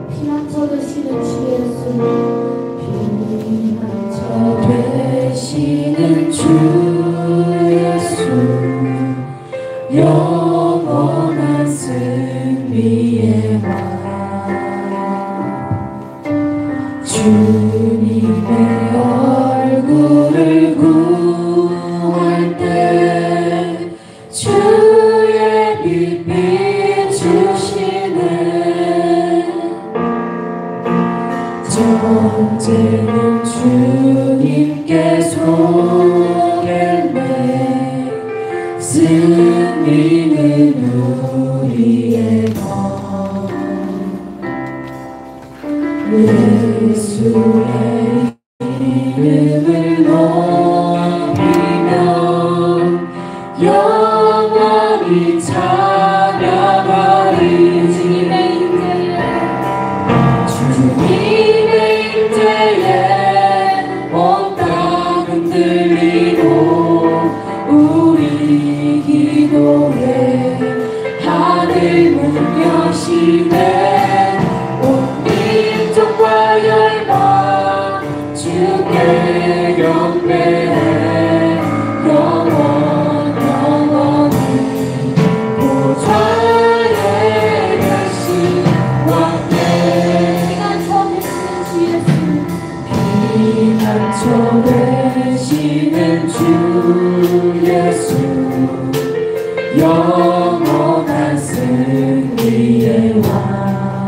피난처 되시는 주 예수, 피난처 되시는 주 예수, 영원한 승리의 왕, 주님의 얼굴을 구할 때 주의 빛 비추시네. 언제는 주님께 속겠네. 승리는 우리의 것. 예수의 이름을 높이며 영원히 찬양하리. 주님의 임재에 온 땅 흔들리고 우리 기도에 하늘 문 여시네. 온 민족과 열방 주께 경배해. 영원히 보좌에 계신 왕께 피난처 되시는 주 예수, 영원한 승리의 왕,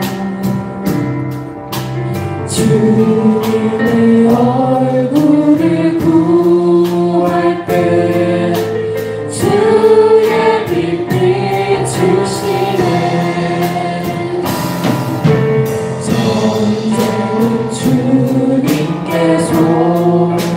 주님의 얼굴을 구할 때 주의 빛 비추시네. 전쟁은 주님께 속겠네.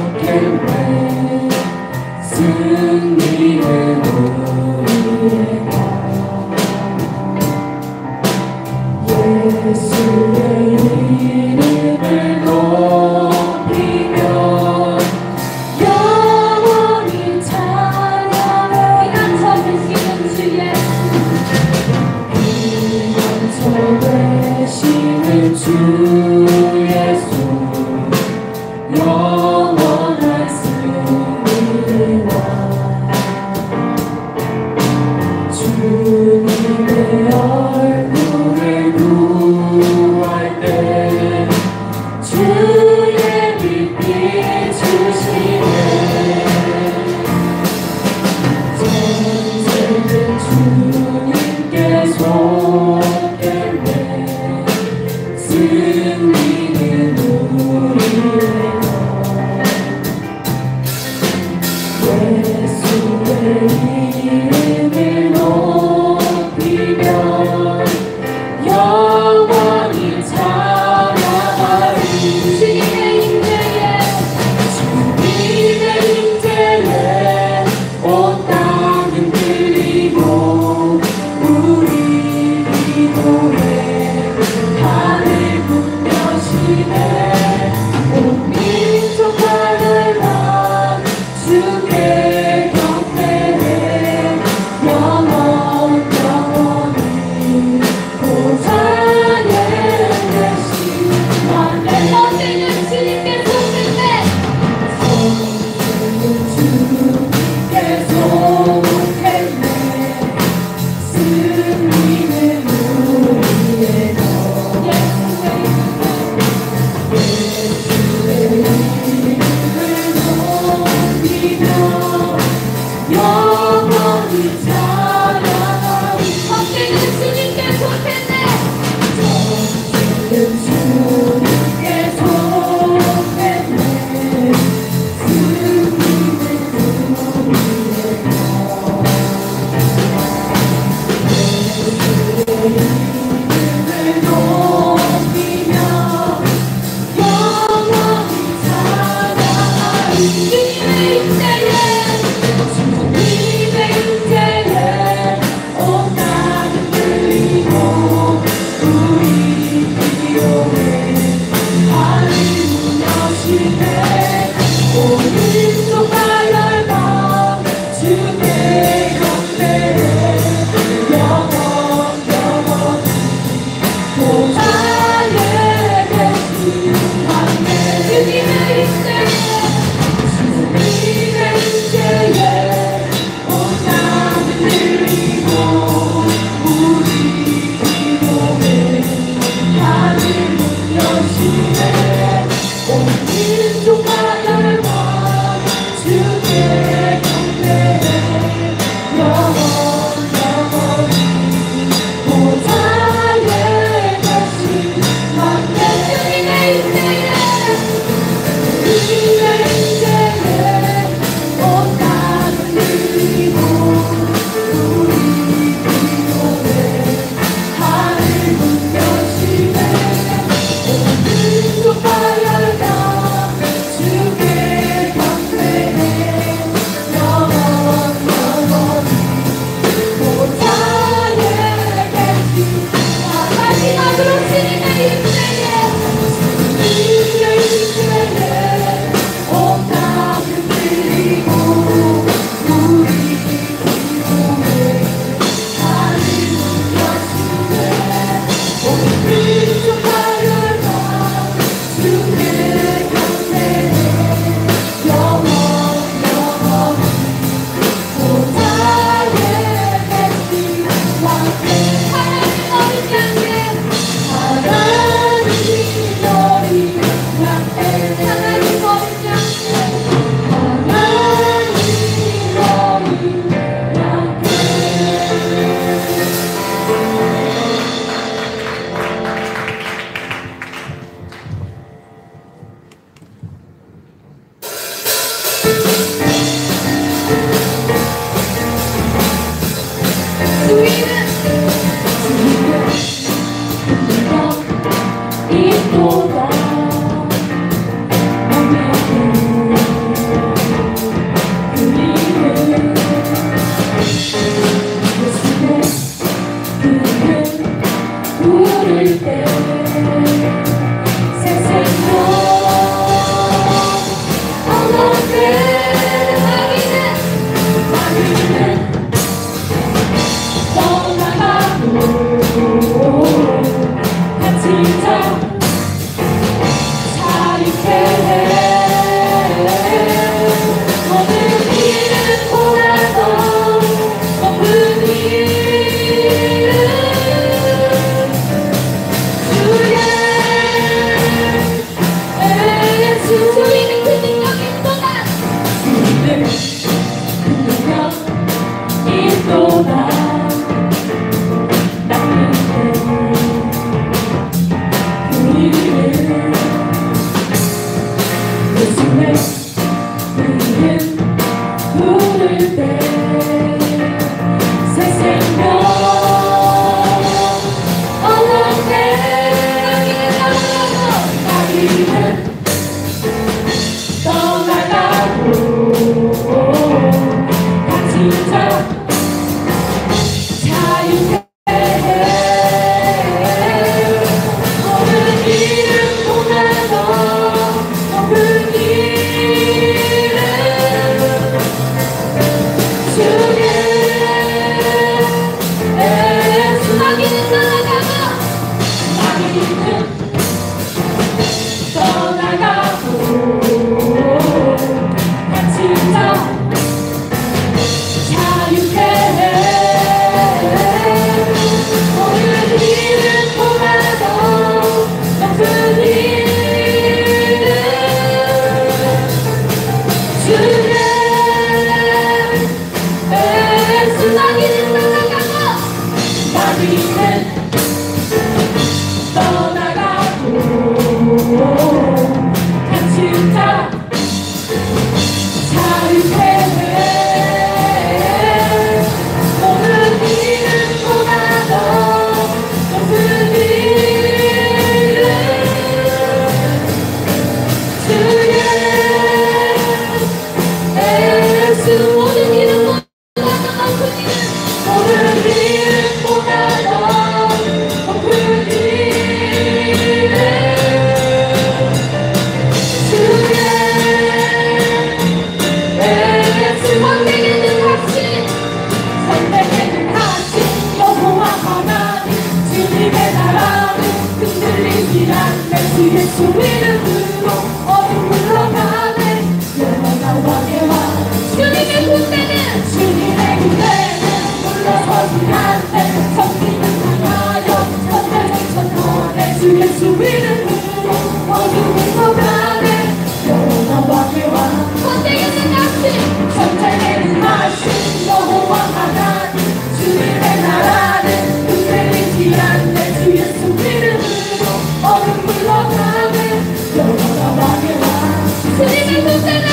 주님의 손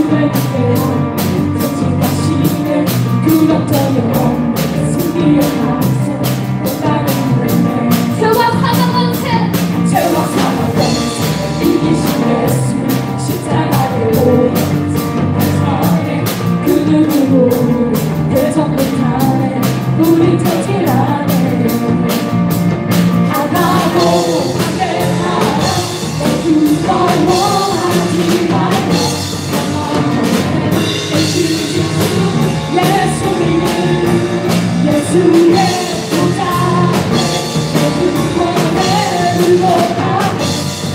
주의 뜻대로 전진하시네 그렇다면 승리의 항상 나는 믿네 죄와 사망 권세 죄와 사망 권세 이기신 예수 십자가에 오른 세상에 그 누구도 대적 못하네 우리 전진하네 하나도 반대하라 두려워하지 말고 예수의 보좌 모든 것을 보다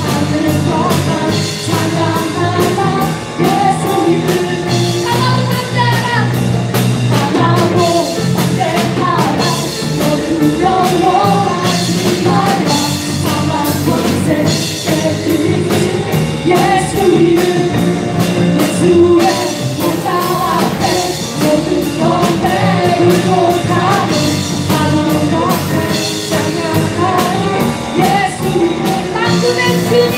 하늘 것만 찬양하라 예수 이름 하나도 반대하라 너 두려워하지 말라 사망 권세 깨뜨리신 예수 이름 예수의 보좌 앞에 모든 것을 보다 하늘 것을 찬양하리 예수 이름 만군의 주님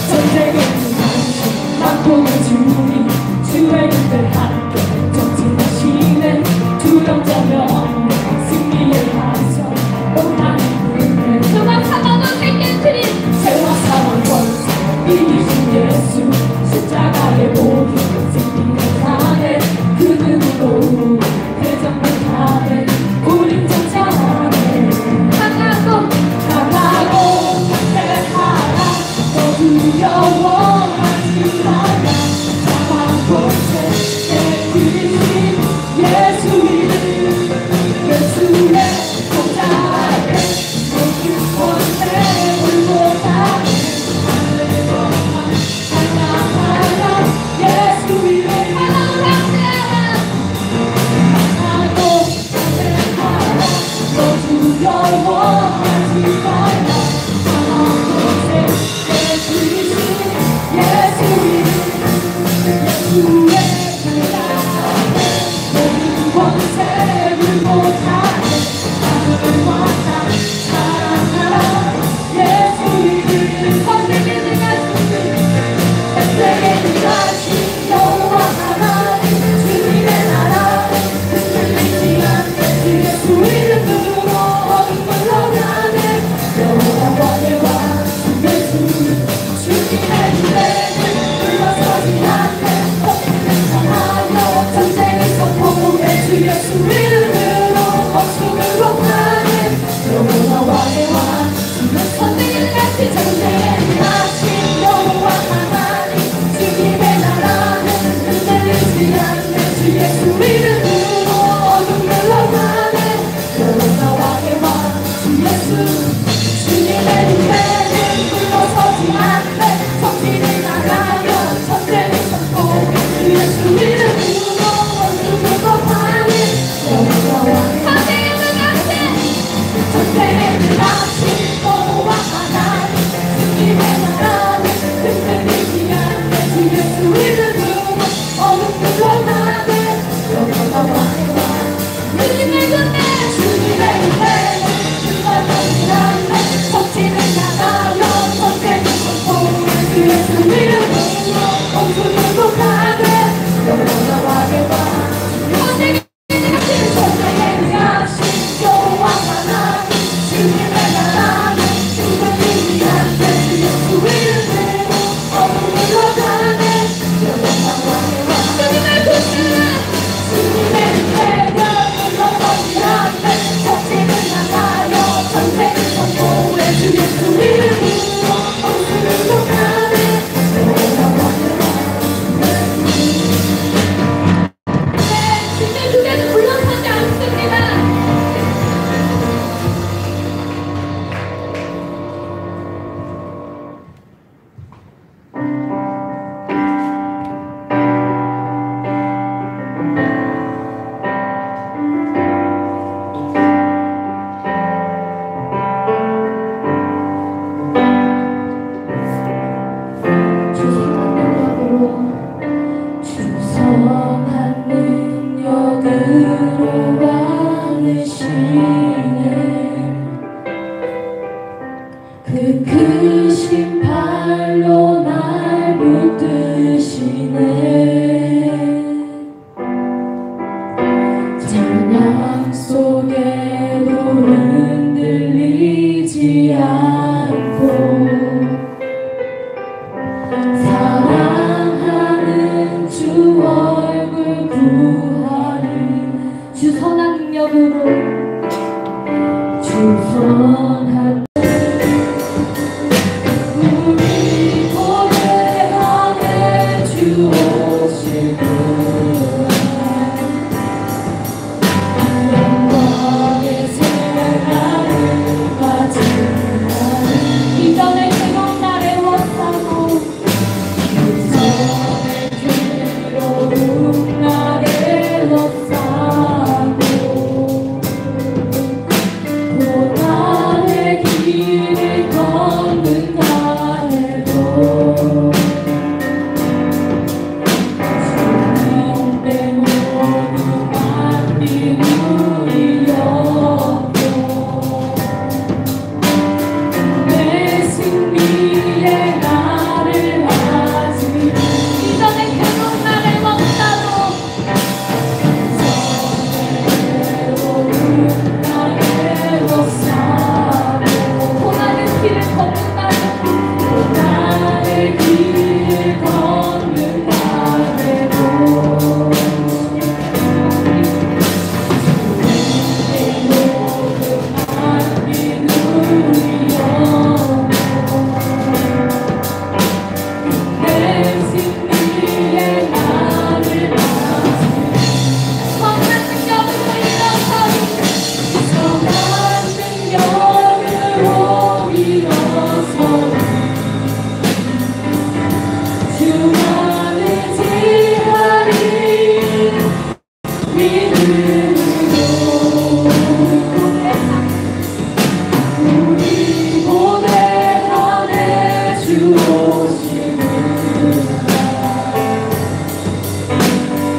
전쟁의 주님 만군의 주님 주의 뜻을 함께 전진하시네 두렵자며 없네 승리의 반성 오나는 불매 죄와 사망 권세 깨뜨린 죄와 사망 권세 이기신 예수 십자가에 오른 승리의 산에 그 누구도 대적 못하네 우린 전차하네 강하고 반대하라 너 두려워하지 말라 사망 권세 깨뜨리신 예수 이름 예수의 보좌 앞에 모든 권세를 보다 하늘 것만 찬양하라 예수 이름 하나도 반대하라 너 두려워하지 말라 사망 권세 깨뜨리신 예수 이름 예수의 보좌 앞에 모든 권세를 못하네 하늘과 땅 사랑하라 예수 이름 선생님의 세계를 가신 여호와 하나님 주님의 나라 흔들리지 않네 예수 이름으로 어둠 물러가네 여호와 번의 왕 예수 주님의 은혜는 물러서지 않네 찬양 속에도 흔들리지 않고 사랑하는 주 얼굴 구하는 주 선한 능력으로 주 선한 우리 고백하네 주 오시고 영광의 새날을 맞이하는 이전의 즐거운 날에 왔다고 이전의 괴로운 날에 왔다고 고난의 길을 걷는다 해도 주님의 모든 맡긴 우리였고 내 승리의 날을 맞이 이전의 괴로운 날에 왔다고 이전의 괴로운 날에 왔다고 고난의 길을 걷는다고 고난의 길을 걷는다고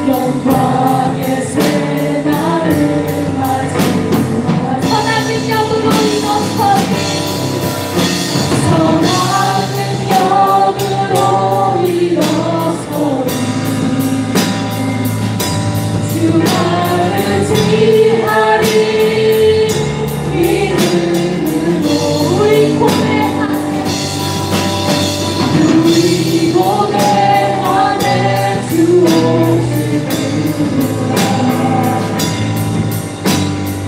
영광의 새날을 맞이하는 선한 능력으로 일어서니 선한 능력으로 일어서니 주 나를 지하리 믿음으로 우리 고백하네 우리 고백하네 주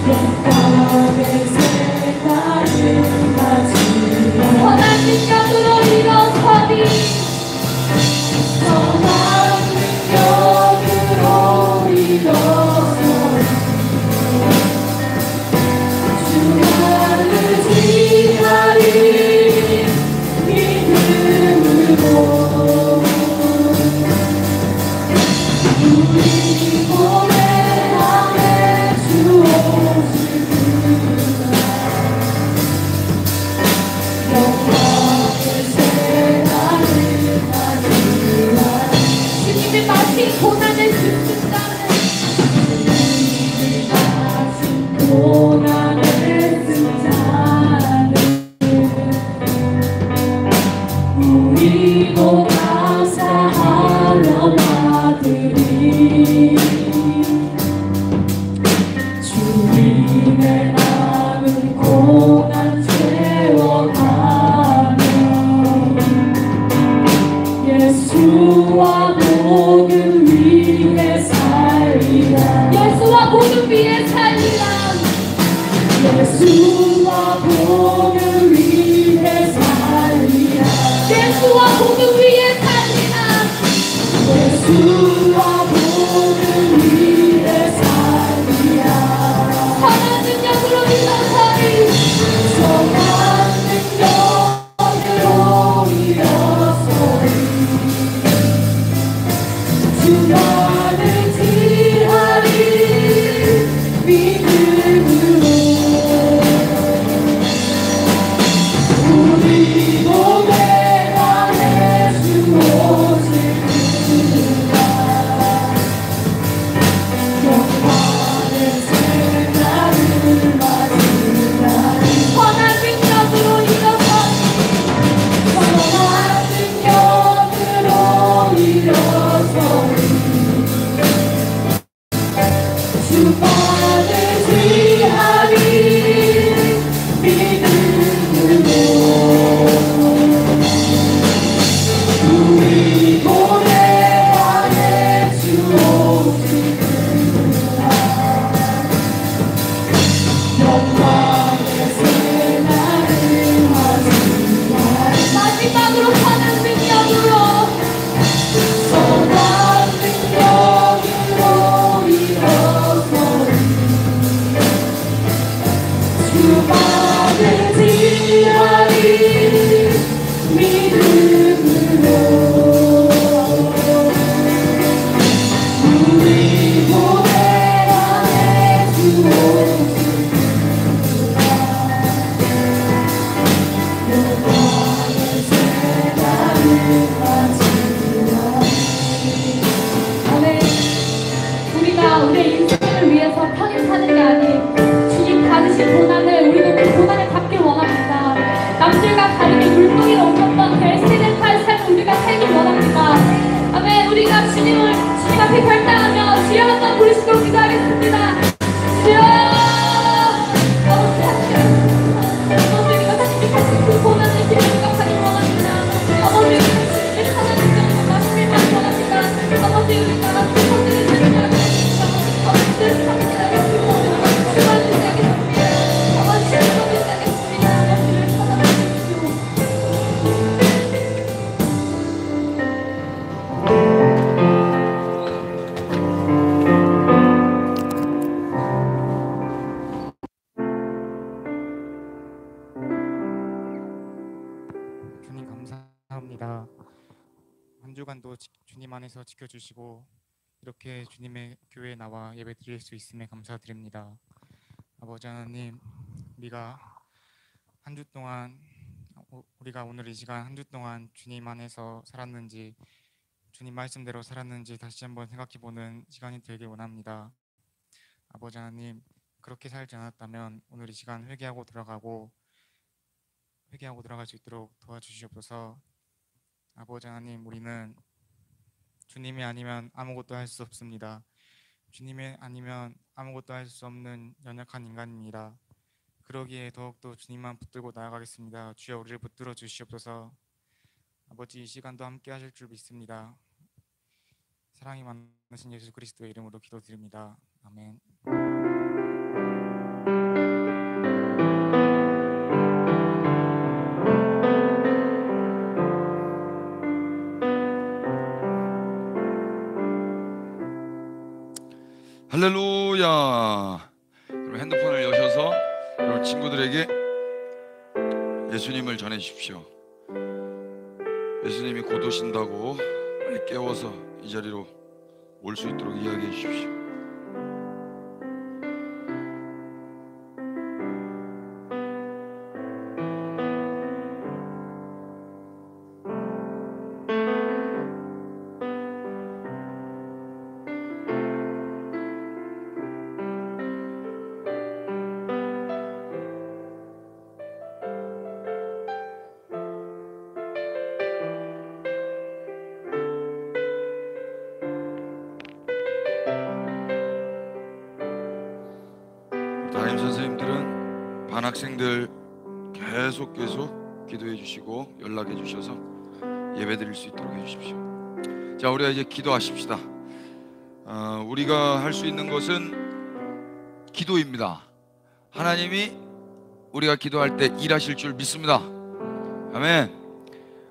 영광의 새날을 맞이하는 선한 능력으로 일어서니 선한 능력으로 일어서니 주 나를 지하리 믿음으로 우리 고백하네 주 오시구나 영광의 새날을 맞이하는 주님의 마신 고난을 듣는다는 주님의 마신 고난을 듣자는 우리도 감사하려 나들이 주님의 남은 고난 채워가며 예수와 복음 위에 살리라 예수와 복음 위에 살리라 예수와 복음 위에 살리라 예수와 복음 위에 살리라 예수와 복음 위에 살리라 선한 능력으로 일어서리 선한 능력으로 일어서리 주 나를 지하리 믿음으로 우리 고백하네 주 오시구나 영광의 새날을 맞이하니 선한 능력으로 일어서니 선한 능력으로 일어서니 앞에 갈당하며 주여 한번 부르시도록 기도하겠습니다. 주여 아버지 아버지가 주님이 가진 그 고난을 기억하기 원합니다. 아버지 주님이 하나님과 말씀을 원합니다. 아버지 우리가 선생님을 드리냐고 아버지 뜻을 상실하겠습니다. 주만을 시작했습니다. 아버지 주님을 시작했습니다. 아버지를 찾아주십시오. 주님 감사합니다. 한 주간도 주님 안에서 지켜주시고 이렇게 주님의 교회에 나와 예배 드릴 수 있음에 감사드립니다. 아버지 하나님, 우리가 한 주 동안 우리가 오늘 이 시간 한 주 동안 주님 안에서 살았는지 주님 말씀대로 살았는지 다시 한번 생각해보는 시간이 되길 원합니다. 아버지 하나님, 그렇게 살지 않았다면 오늘 이 시간 회개하고 들어갈 수 있도록 도와주시옵소서. 아버지 하나님, 우리는 주님이 아니면 아무것도 할 수 없습니다. 주님이 아니면 아무것도 할 수 없는 연약한 인간입니다. 그러기에 더욱더 주님만 붙들고 나아가겠습니다. 주여 우리를 붙들어 주시옵소서. 아버지, 이 시간도 함께 하실 줄 믿습니다. 사랑이 많으신 예수 그리스도의 이름으로 기도드립니다. 아멘. 할렐루야. 여러분 핸드폰을 여셔서 여러분 친구들에게 예수님을 전해주십시오. 예수님이 곧 오신다고 빨리 깨워서 이 자리로 올 수 있도록 이야기해 주십시오. 담임 선생님들은 반 학생들 계속 기도해 주시고 연락해 주셔서 예배 드릴 수 있도록 해 주십시오. 자, 우리가 이제 기도하십시다. 우리가 할 수 있는 것은 기도입니다. 하나님이 우리가 기도할 때 일하실 줄 믿습니다. 아멘.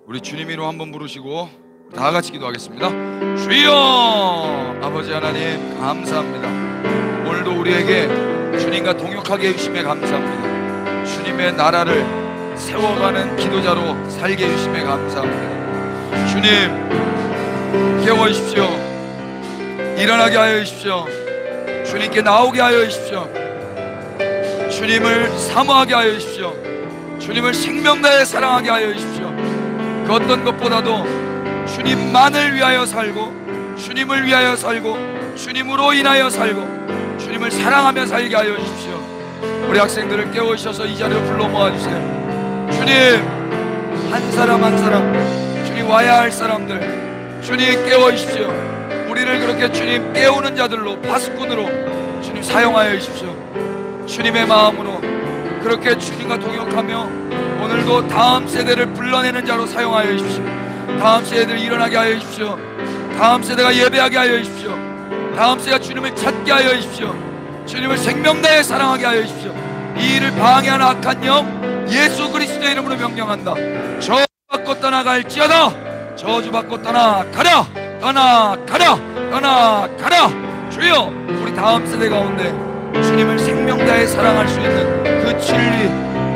우리 주님 이름 한번 부르시고 다 같이 기도하겠습니다. 주여! 아버지 하나님 감사합니다. 오늘도 우리에게 주님과 동역하게 해주심에 감사합니다. 주님의 나라를 세워가는 기도자로 살게 해주심에 감사합니다. 주님 깨워주십시오. 일어나게 하여 주십시오. 주님께 나오게 하여 주십시오. 주님을 사모하게 하여 주십시오. 주님을 생명 다해 사랑하게 하여 주십시오. 그 어떤 것보다도 주님만을 위하여 살고 주님을 위하여 살고 주님으로 인하여 살고 주님을 사랑하며 살게 하여 주십시오. 우리 학생들을 깨우셔서 이 자리로 불러 모아주세요. 주님, 한 사람 한 사람 주님 와야 할 사람들 주님 깨워주십시오. 우리를 그렇게 주님 깨우는 자들로 파수꾼으로 주님 사용하여 주십시오. 주님의 마음으로 그렇게 주님과 동역하며 오늘도 다음 세대를 불러내는 자로 사용하여 주십시오. 다음 세대를 일어나게 하여 주십시오. 다음 세대가 예배하게 하여 주십시오. 다음 세대가 주님을 찾게 하여 주십시오. 주님을 생명 다해 사랑하게 하여 주십시오. 이 일을 방해하는 악한 영 예수 그리스도의 이름으로 명령한다. 저주받고 떠나갈지어다. 저주받고 떠나가라. 떠나가라. 떠나가라. 주여, 우리 다음 세대 가운데 주님을 생명 다해 사랑할 수 있는 그 진리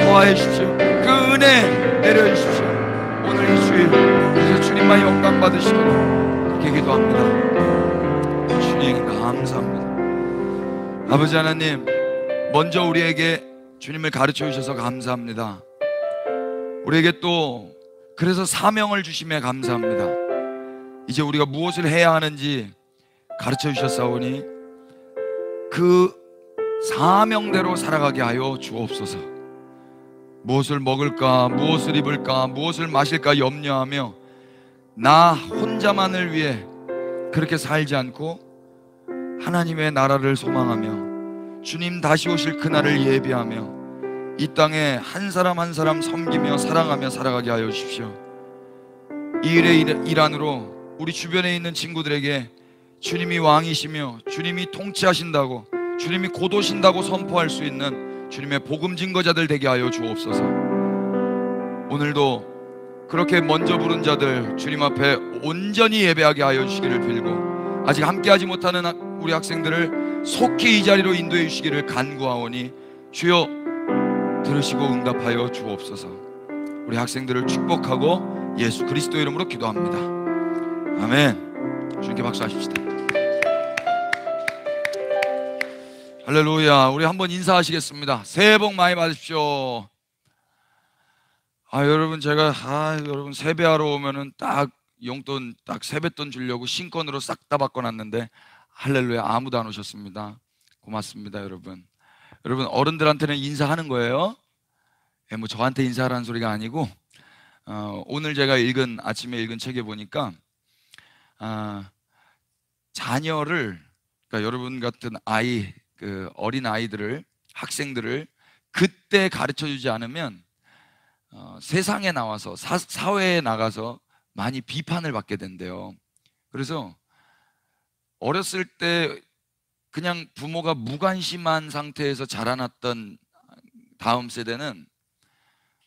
더하여 주십시오. 그 은혜 내려 주십시오. 오늘 이 주일 그래서 주님만 영광 받으시도록 그렇게 기도합니다. 주님 감사합니다. 아버지 하나님, 먼저 우리에게 주님을 가르쳐 주셔서 감사합니다. 우리에게 또 그래서 사명을 주심에 감사합니다. 이제 우리가 무엇을 해야 하는지 가르쳐 주셨사오니 그 사명대로 살아가게 하여 주옵소서. 무엇을 먹을까, 무엇을 입을까, 무엇을 마실까 염려하며 나 혼자만을 위해 그렇게 살지 않고 하나님의 나라를 소망하며 주님 다시 오실 그날을 예비하며 이 땅에 한 사람 한 사람 섬기며 사랑하며 살아가게 하여 주십시오. 이 일의 일환으로 우리 주변에 있는 친구들에게 주님이 왕이시며 주님이 통치하신다고, 주님이 곧 오신다고 선포할 수 있는 주님의 복음 증거자들 되게 하여 주옵소서. 오늘도 그렇게 먼저 부른 자들 주님 앞에 온전히 예배하게 하여 주시기를 빌고, 아직 함께하지 못하는 우리 학생들을 속히 이 자리로 인도해 주시기를 간구하오니 주여 들으시고 응답하여 주옵소서. 우리 학생들을 축복하고 예수 그리스도 이름으로 기도합니다. 아멘. 주님께 박수하십시다. 할렐루야. 우리 한번 인사하시겠습니다. 새해 복 많이 받으십시오. 여러분, 제가 여러분 세배하러 오면은 딱 용돈 딱 세뱃돈 주려고 신권으로 싹 다 바꿔놨는데 할렐루야, 아무도 안 오셨습니다. 고맙습니다. 여러분 어른들한테는 인사하는 거예요. 뭐 저한테 인사하라는 소리가 아니고, 오늘 제가 아침에 읽은 책에 보니까 자녀를, 그러니까 여러분 같은 아이, 그 어린 아이들을, 학생들을 그때 가르쳐 주지 않으면 세상에 나와서 사회에 나가서 많이 비판을 받게 된대요. 그래서 어렸을 때 그냥 부모가 무관심한 상태에서 자라났던 다음 세대는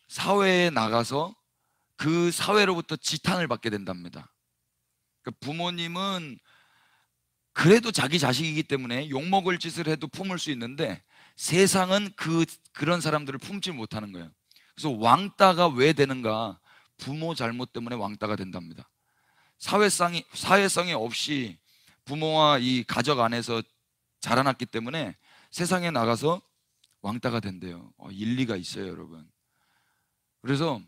사회에 나가서 그 사회로부터 지탄을 받게 된답니다. 그러니까 부모님은 그래도 자기 자식이기 때문에 욕먹을 짓을 해도 품을 수 있는데 세상은 그런 사람들을 품지 못하는 거예요. 그래서 왕따가 왜 되는가? 부모 잘못 때문에 왕따가 된답니다. 사회성이 없이 부모와 이 가족 안에서 자라났기 때문에 세상에 나가서 왕따가 된대요. 일리가 있어요, 여러분. 그래서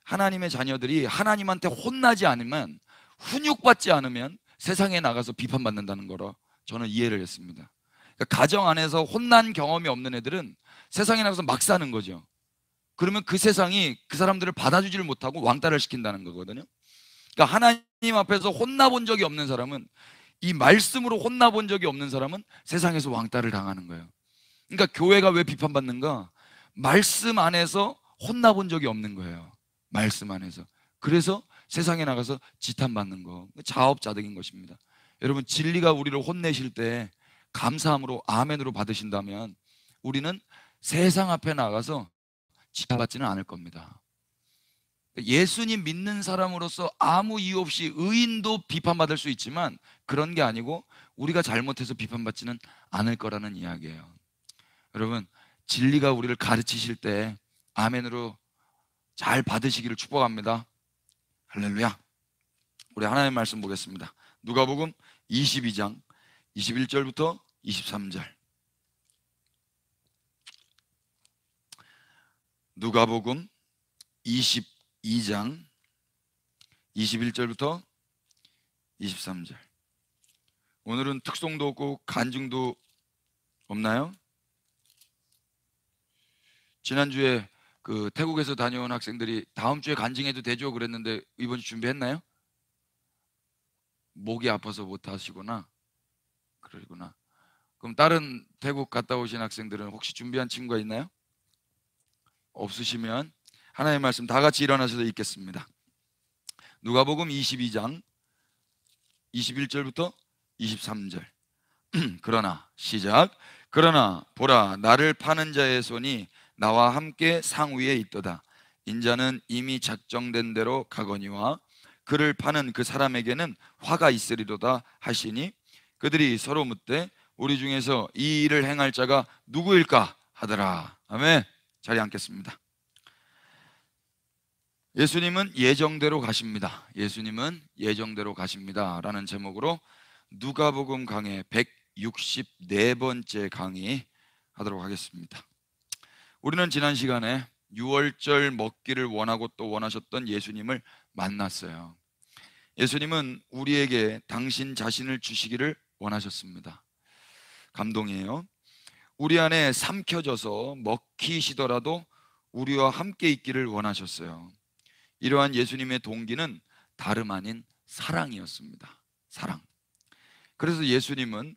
하나님의 자녀들이 하나님한테 혼나지 않으면, 훈육받지 않으면 세상에 나가서 비판받는다는 거로 저는 이해를 했습니다. 그러니까 가정 안에서 혼난 경험이 없는 애들은 세상에 나가서 막 사는 거죠. 그러면 그 세상이 그 사람들을 받아주지를 못하고 왕따를 시킨다는 거거든요. 그러니까 하나님 앞에서 혼나본 적이 없는 사람은, 이 말씀으로 혼나본 적이 없는 사람은 세상에서 왕따를 당하는 거예요. 그러니까 교회가 왜 비판받는가? 말씀 안에서 혼나본 적이 없는 거예요. 말씀 안에서. 그래서 세상에 나가서 지탄받는 거, 자업자득인 것입니다. 여러분, 진리가 우리를 혼내실 때 감사함으로 아멘으로 받으신다면 우리는 세상 앞에 나가서 지탄받지는 않을 겁니다. 예수님 믿는 사람으로서 아무 이유 없이 의인도 비판받을 수 있지만 그런 게 아니고 우리가 잘못해서 비판받지는 않을 거라는 이야기예요. 여러분, 진리가 우리를 가르치실 때 아멘으로 잘 받으시기를 축복합니다. 할렐루야. 우리 하나님의 말씀 보겠습니다. 누가복음 22장 21절부터 23절. 누가복음 22장 21절부터 23절. 오늘은 특송도 없고 간증도 없나요? 지난주에 그 태국에서 다녀온 학생들이 다음 주에 간증해도 되죠 그랬는데 이번 주 준비했나요? 목이 아파서 못 하시구나. 그러구나. 그럼 다른 태국 갔다 오신 학생들은 혹시 준비한 친구가 있나요? 없으시면 하나님의 말씀 다 같이 일어나셔서 읽겠습니다. 누가복음 22장 21절부터 23절. 그러나 시작. 그러나 보라, 나를 파는 자의 손이 나와 함께 상위에 있도다. 인자는 이미 작정된 대로 가거니와 그를 파는 그 사람에게는 화가 있으리로다 하시니 그들이 서로 묻되 우리 중에서 이 일을 행할 자가 누구일까 하더라. 아멘. 자리에 앉겠습니다. 예수님은 예정대로 가십니다. 예수님은 예정대로 가십니다 라는 제목으로 누가복음 강의 164번째 강의 하도록 하겠습니다. 우리는 지난 시간에 6월절 먹기를 원하고 또 원하셨던 예수님을 만났어요. 예수님은 우리에게 당신 자신을 주시기를 원하셨습니다. 감동이에요. 우리 안에 삼켜져서 먹히시더라도 우리와 함께 있기를 원하셨어요. 이러한 예수님의 동기는 다름 아닌 사랑이었습니다. 사랑. 그래서 예수님은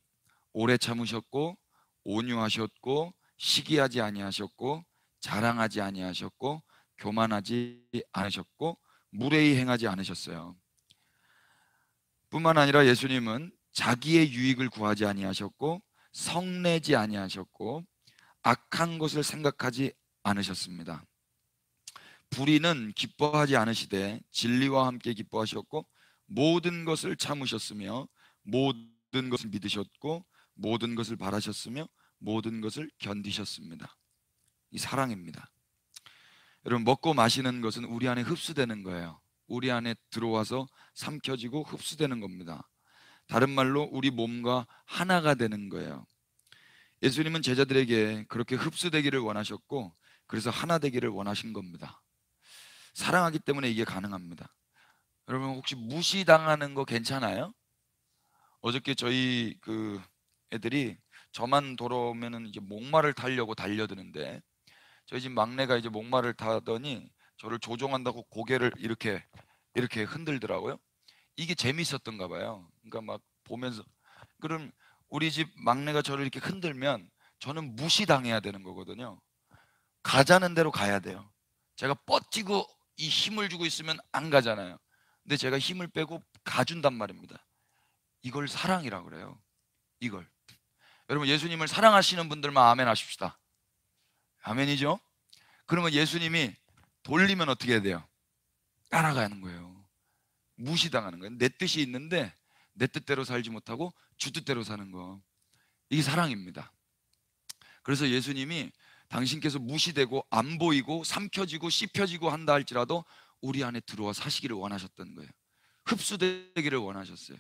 오래 참으셨고 온유하셨고 시기하지 아니하셨고 자랑하지 아니하셨고 교만하지 않으셨고 무례히 행하지 않으셨어요. 뿐만 아니라 예수님은 자기의 유익을 구하지 아니하셨고 성내지 아니하셨고 악한 것을 생각하지 않으셨습니다. 불의는 기뻐하지 않으시되 진리와 함께 기뻐하셨고 모든 것을 참으셨으며 모든 것을 믿으셨고 모든 것을 바라셨으며 모든 것을 견디셨습니다. 이 사랑입니다. 여러분, 먹고 마시는 것은 우리 안에 흡수되는 거예요. 우리 안에 들어와서 삼켜지고 흡수되는 겁니다. 다른 말로 우리 몸과 하나가 되는 거예요. 예수님은 제자들에게 그렇게 흡수되기를 원하셨고 그래서 하나 되기를 원하신 겁니다. 사랑하기 때문에 이게 가능합니다. 여러분, 혹시 무시당하는 거 괜찮아요? 어저께 저희 그 애들이 저만 돌아오면은 이제 목마를 타려고 달려드는데 저희 집 막내가 이제 목마를 타더니 저를 조종한다고 고개를 이렇게 흔들더라고요. 이게 재밌었던가 봐요. 그러니까 막 보면서, 그럼 우리 집 막내가 저를 이렇게 흔들면 저는 무시당해야 되는 거거든요. 가자는 대로 가야 돼요. 제가 뻗치고 이 힘을 주고 있으면 안 가잖아요. 근데 제가 힘을 빼고 가준단 말입니다. 이걸 사랑이라고 그래요. 이걸. 여러분, 예수님을 사랑하시는 분들만 아멘 하십시다. 아멘이죠? 그러면 예수님이 돌리면 어떻게 해야 돼요? 따라가는 거예요. 무시당하는 거예요. 내 뜻이 있는데 내 뜻대로 살지 못하고 주 뜻대로 사는 거. 이게 사랑입니다. 그래서 예수님이 당신께서 무시되고 안 보이고 삼켜지고 씹혀지고 한다 할지라도 우리 안에 들어와 사시기를 원하셨던 거예요. 흡수되기를 원하셨어요.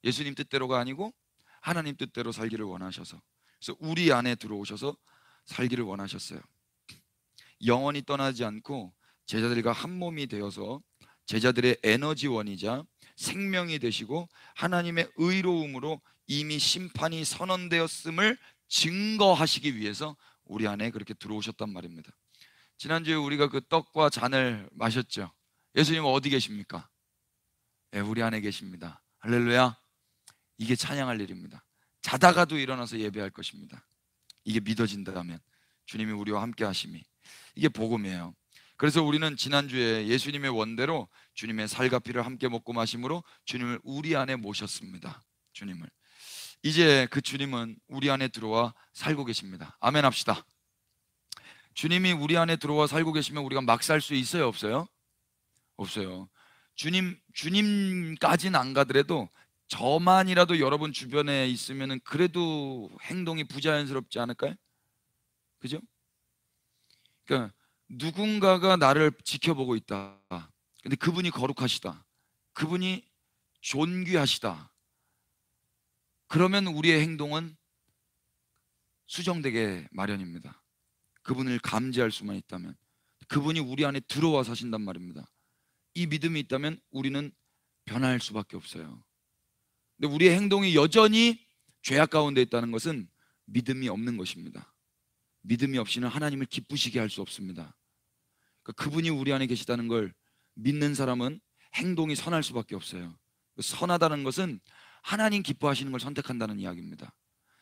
예수님 뜻대로가 아니고 하나님 뜻대로 살기를 원하셔서, 그래서 우리 안에 들어오셔서 살기를 원하셨어요. 영원히 떠나지 않고 제자들과 한 몸이 되어서 제자들의 에너지원이자 생명이 되시고 하나님의 의로움으로 이미 심판이 선언되었음을 증거하시기 위해서 우리 안에 그렇게 들어오셨단 말입니다. 지난주에 우리가 그 떡과 잔을 마셨죠. 예수님은 어디 계십니까? 네, 우리 안에 계십니다. 할렐루야. 이게 찬양할 일입니다. 자다가도 일어나서 예배할 것입니다. 이게 믿어진다면 주님이 우리와 함께 하심이, 이게 복음이에요. 그래서 우리는 지난주에 예수님의 원대로 주님의 살과 피를 함께 먹고 마심으로 주님을 우리 안에 모셨습니다. 주님을. 이제 그 주님은 우리 안에 들어와 살고 계십니다. 아멘 합시다. 주님이 우리 안에 들어와 살고 계시면 우리가 막 살 수 있어요, 없어요? 없어요. 주님까지는 안 가더라도 저만이라도 여러분 주변에 있으면 그래도 행동이 부자연스럽지 않을까요? 그죠? 그러니까 누군가가 나를 지켜보고 있다. 근데 그분이 거룩하시다. 그분이 존귀하시다. 그러면 우리의 행동은 수정되게 마련입니다. 그분을 감지할 수만 있다면, 그분이 우리 안에 들어와 사신단 말입니다. 이 믿음이 있다면 우리는 변할 수밖에 없어요. 근데 우리의 행동이 여전히 죄악 가운데 있다는 것은 믿음이 없는 것입니다. 믿음이 없이는 하나님을 기쁘시게 할 수 없습니다. 그러니까 그분이 우리 안에 계시다는 걸 믿는 사람은 행동이 선할 수밖에 없어요. 선하다는 것은 하나님 기뻐하시는 걸 선택한다는 이야기입니다.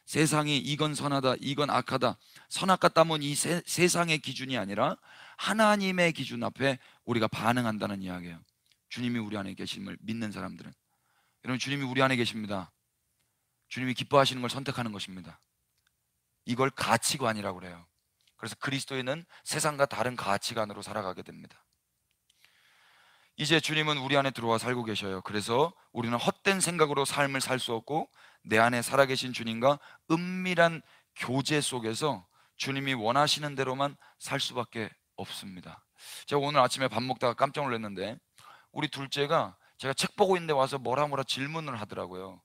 세상이 이건 선하다, 이건 악하다, 선악과 땀은 이 세상의 기준이 아니라 하나님의 기준 앞에 우리가 반응한다는 이야기예요. 주님이 우리 안에 계심을 믿는 사람들은. 여러분, 주님이 우리 안에 계십니다. 주님이 기뻐하시는 걸 선택하는 것입니다. 이걸 가치관이라고 그래요. 그래서 그리스도인은 세상과 다른 가치관으로 살아가게 됩니다. 이제 주님은 우리 안에 들어와 살고 계셔요. 그래서 우리는 헛된 생각으로 삶을 살 수 없고 내 안에 살아계신 주님과 은밀한 교제 속에서 주님이 원하시는 대로만 살 수밖에 없습니다. 제가 오늘 아침에 밥 먹다가 깜짝 놀랐는데 우리 둘째가 제가 책 보고 있는데 와서 뭐라 질문을 하더라고요.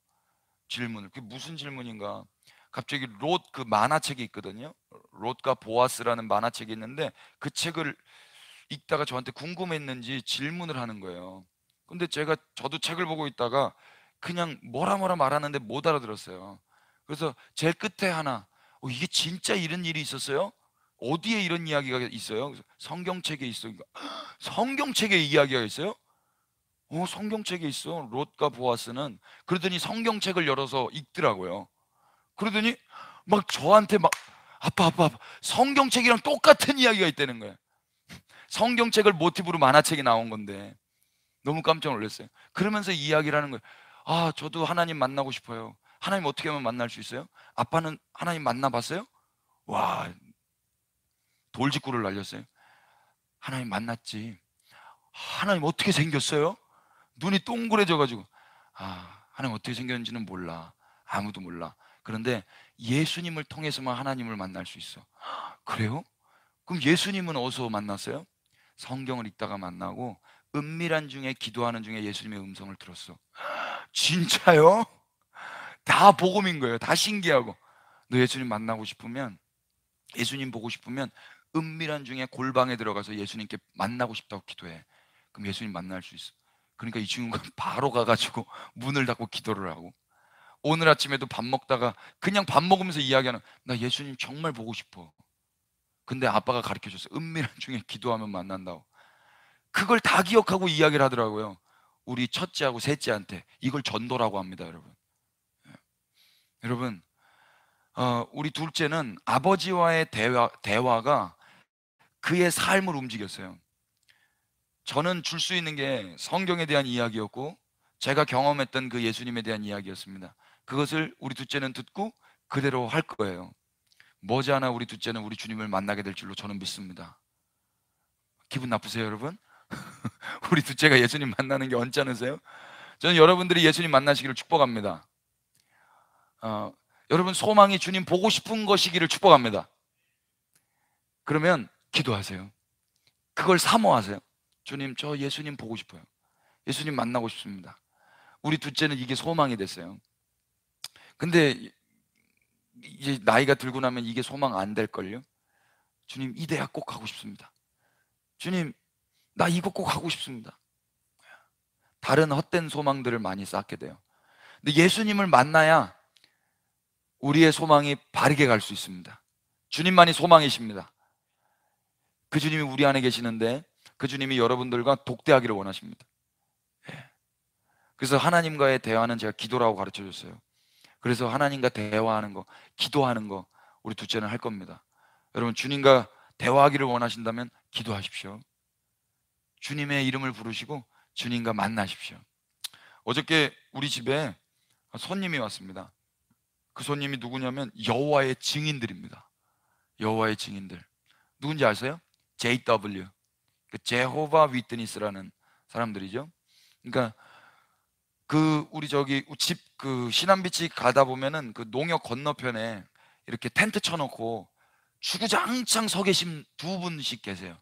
질문을. 그게 무슨 질문인가? 갑자기 롯 그 만화책이 있거든요. 롯과 보아스라는 만화책이 있는데 그 책을 읽다가 저한테 궁금했는지 질문을 하는 거예요. 근데 저도 책을 보고 있다가 그냥 뭐라 말하는데 못 알아들었어요. 그래서 제일 끝에 하나, 이게 진짜 이런 일이 있었어요? 어디에 이런 이야기가 있어요? 성경책에 있어요. 성경책에 이야기가 있어요? 성경책에 있어, 롯과 보아스는. 그러더니 성경책을 열어서 읽더라고요. 그러더니 막 저한테 막 아빠 성경책이랑 똑같은 이야기가 있다는 거예요. 성경책을 모티브로 만화책이 나온 건데 너무 깜짝 놀랐어요. 그러면서 이야기를 하는 거예요. 아, 저도 하나님 만나고 싶어요. 하나님 어떻게 하면 만날 수 있어요? 아빠는 하나님 만나봤어요? 와, 돌직구를 날렸어요. 하나님 만났지. 하나님 어떻게 생겼어요? 눈이 동그래져가지고, 하나님 어떻게 생겼는지는 몰라. 아무도 몰라. 그런데 예수님을 통해서만 하나님을 만날 수 있어. 그래요? 그럼 예수님은 어디서 만났어요? 성경을 읽다가 만나고 은밀한 중에 기도하는 중에 예수님의 음성을 들었어. 진짜요? 다 복음인 거예요. 다 신기하고. 너 예수님 만나고 싶으면, 예수님 보고 싶으면 은밀한 중에 골방에 들어가서 예수님께 만나고 싶다고 기도해. 그럼 예수님 만날 수 있어. 그러니까 이 친구가 바로 가가지고 문을 닫고 기도를 하고, 오늘 아침에도 밥 먹다가 그냥 밥 먹으면서 이야기하는, 나 예수님 정말 보고 싶어. 근데 아빠가 가르쳐줬어. 은밀한 중에 기도하면 만난다고. 그걸 다 기억하고 이야기를 하더라고요. 우리 첫째하고 셋째한테. 이걸 전도라고 합니다, 여러분. 여러분, 우리 둘째는 아버지와의 대화가 그의 삶을 움직였어요. 저는 줄 수 있는 게 성경에 대한 이야기였고, 제가 경험했던 그 예수님에 대한 이야기였습니다. 그것을 우리 둘째는 듣고 그대로 할 거예요. 머지않아 우리 둘째는 우리 주님을 만나게 될 줄로 저는 믿습니다. 기분 나쁘세요, 여러분? 우리 둘째가 예수님 만나는 게 언짢으세요? 저는 여러분들이 예수님 만나시기를 축복합니다. 여러분 소망이 주님 보고 싶은 것이기를 축복합니다. 그러면 기도하세요. 그걸 사모하세요. 주님, 저 예수님 보고 싶어요. 예수님 만나고 싶습니다. 우리 둘째는 이게 소망이 됐어요. 근데 이제 나이가 들고 나면 이게 소망 안 될걸요? 주님, 이 대학 꼭 가고 싶습니다. 주님, 나 이거 꼭 하고 싶습니다. 다른 헛된 소망들을 많이 쌓게 돼요. 근데 예수님을 만나야 우리의 소망이 바르게 갈 수 있습니다. 주님만이 소망이십니다. 그 주님이 우리 안에 계시는데 그 주님이 여러분들과 독대하기를 원하십니다. 그래서 하나님과의 대화는 제가 기도라고 가르쳐줬어요. 그래서 하나님과 대화하는 거, 기도하는 거 우리 둘째는 할 겁니다. 여러분, 주님과 대화하기를 원하신다면 기도하십시오. 주님의 이름을 부르시고 주님과 만나십시오. 어저께 우리 집에 손님이 왔습니다. 그 손님이 누구냐면 여호와의 증인들입니다. 여호와의 증인들. 누군지 아세요? JW, 제호바 위트니스라는 사람들이죠. 그러니까 그 우리 저기 집 그 신안비치 가다 보면은 그 농역 건너편에 이렇게 텐트 쳐놓고 주구장창 서 계신 두 분씩 계세요.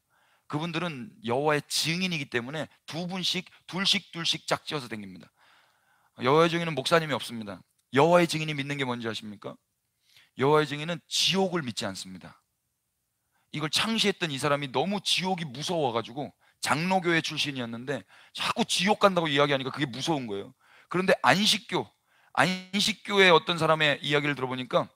그분들은 여호와의 증인이기 때문에 두 분씩 둘씩 짝지어서 다닙니다. 여호와의 증인은 목사님이 없습니다. 여호와의 증인이 믿는 게 뭔지 아십니까? 여호와의 증인은 지옥을 믿지 않습니다. 이걸 창시했던 이 사람이 너무 지옥이 무서워가지고 장로교회 출신이었는데 자꾸 지옥 간다고 이야기하니까 그게 무서운 거예요. 그런데 안식교의 어떤 사람의 이야기를 들어보니까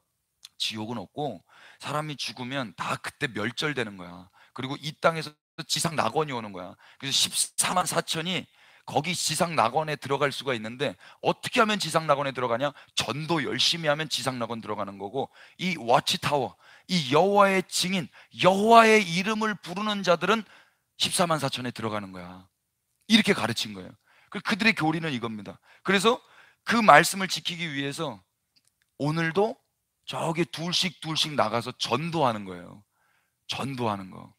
지옥은 없고 사람이 죽으면 다 그때 멸절되는 거야. 그리고 이 땅에서 지상 낙원이 오는 거야. 그래서 14만 4천이 거기 지상 낙원에 들어갈 수가 있는데, 어떻게 하면 지상 낙원에 들어가냐? 전도 열심히 하면 지상 낙원 들어가는 거고, 이 워치타워, 이 여호와의 증인, 여호와의 이름을 부르는 자들은 14만 4천에 들어가는 거야. 이렇게 가르친 거예요. 그들의 교리는 이겁니다. 그래서 그 말씀을 지키기 위해서 오늘도 저기 둘씩 나가서 전도하는 거예요. 전도하는 거.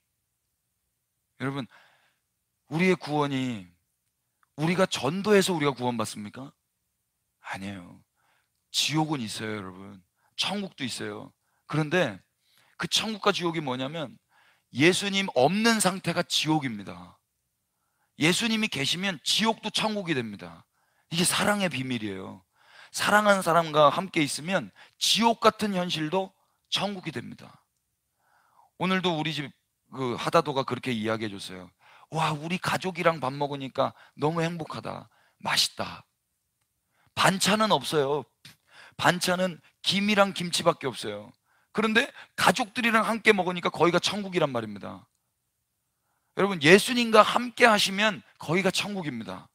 여러분, 우리의 구원이 우리가 전도해서 우리가 구원받습니까? 아니에요. 지옥은 있어요, 여러분. 천국도 있어요. 그런데 그 천국과 지옥이 뭐냐면 예수님 없는 상태가 지옥입니다. 예수님이 계시면 지옥도 천국이 됩니다. 이게 사랑의 비밀이에요. 사랑하는 사람과 함께 있으면 지옥 같은 현실도 천국이 됩니다. 오늘도 우리 집 그 하다도가 그렇게 이야기해 줬어요. 와, 우리 가족이랑 밥 먹으니까 너무 행복하다. 맛있다. 반찬은 없어요. 반찬은 김이랑 김치밖에 없어요. 그런데 가족들이랑 함께 먹으니까 거기가 천국이란 말입니다. 여러분, 예수님과 함께 하시면 거기가 천국입니다.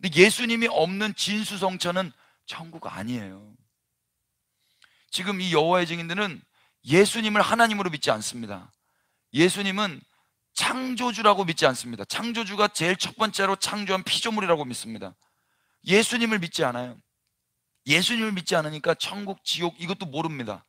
근데 예수님이 없는 진수성찬은 천국 아니에요. 지금 이 여호와의 증인들은 예수님을 하나님으로 믿지 않습니다. 예수님은 창조주라고 믿지 않습니다. 창조주가 제일 첫 번째로 창조한 피조물이라고 믿습니다. 예수님을 믿지 않아요. 예수님을 믿지 않으니까 천국, 지옥 이것도 모릅니다.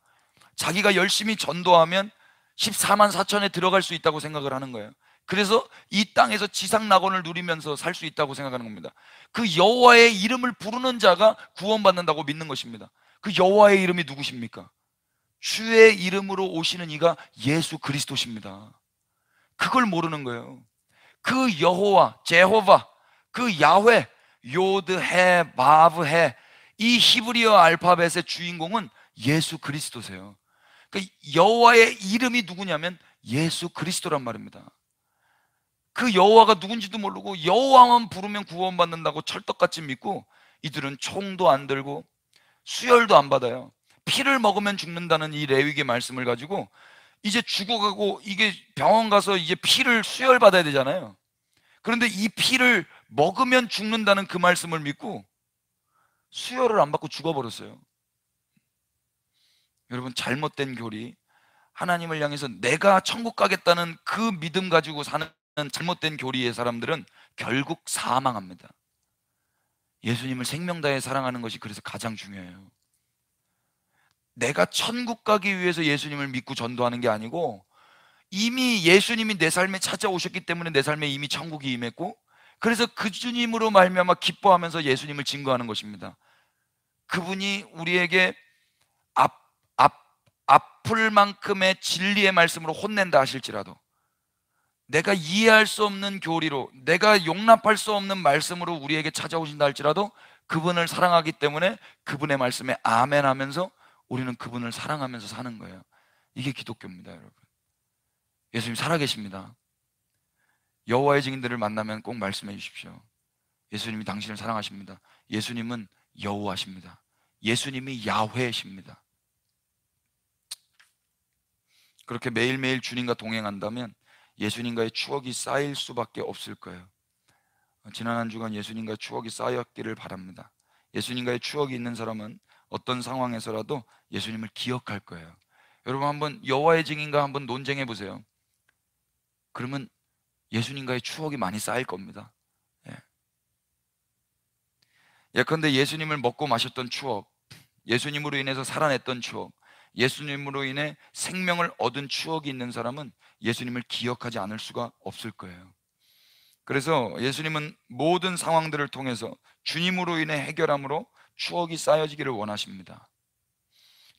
자기가 열심히 전도하면 14만 4천에 들어갈 수 있다고 생각을 하는 거예요. 그래서 이 땅에서 지상 낙원을 누리면서 살 수 있다고 생각하는 겁니다. 그 여호와의 이름을 부르는 자가 구원받는다고 믿는 것입니다. 그 여호와의 이름이 누구십니까? 주의 이름으로 오시는 이가 예수 그리스도십니다. 그걸 모르는 거예요. 그 여호와, 제호바, 그 야훼, 요드해, 바브해, 이 히브리어 알파벳의 주인공은 예수 그리스도세요. 그 여호와의 이름이 누구냐면 예수 그리스도란 말입니다. 그 여호와가 누군지도 모르고 여호와만 부르면 구원받는다고 철떡같이 믿고, 이들은 총도 안 들고 수혈도 안 받아요. 피를 먹으면 죽는다는 이 레위기의 말씀을 가지고 이제 죽어가고, 이게 병원 가서 이제 피를 수혈 받아야 되잖아요. 그런데 이 피를 먹으면 죽는다는 그 말씀을 믿고 수혈을 안 받고 죽어버렸어요. 여러분, 잘못된 교리, 하나님을 향해서 내가 천국 가겠다는 그 믿음 가지고 사는 잘못된 교리의 사람들은 결국 사망합니다. 예수님을 생명 다해 사랑하는 것이 그래서 가장 중요해요. 내가 천국 가기 위해서 예수님을 믿고 전도하는 게 아니고, 이미 예수님이 내 삶에 찾아오셨기 때문에 내 삶에 이미 천국이 임했고, 그래서 그 주님으로 말미암아 기뻐하면서 예수님을 증거하는 것입니다. 그분이 우리에게 아플 만큼의 진리의 말씀으로 혼낸다 하실지라도, 내가 이해할 수 없는 교리로, 내가 용납할 수 없는 말씀으로 우리에게 찾아오신다 할지라도 그분을 사랑하기 때문에 그분의 말씀에 아멘 하면서 우리는 그분을 사랑하면서 사는 거예요. 이게 기독교입니다, 여러분. 예수님 살아계십니다. 여호와의 증인들을 만나면 꼭 말씀해 주십시오. 예수님이 당신을 사랑하십니다. 예수님은 여호와십니다. 예수님이 야훼십니다. 그렇게 매일매일 주님과 동행한다면 예수님과의 추억이 쌓일 수밖에 없을 거예요. 지난 한 주간 예수님과의 추억이 쌓였기를 바랍니다. 예수님과의 추억이 있는 사람은 어떤 상황에서라도 예수님을 기억할 거예요. 여러분, 한번 여호와의 증인과 한번 논쟁해 보세요. 그러면 예수님과의 추억이 많이 쌓일 겁니다. 예컨대 예수님을 먹고 마셨던 추억, 예수님으로 인해서 살아냈던 추억, 예수님으로 인해 생명을 얻은 추억이 있는 사람은 예수님을 기억하지 않을 수가 없을 거예요. 그래서 예수님은 모든 상황들을 통해서 주님으로 인해 해결함으로 추억이 쌓여지기를 원하십니다.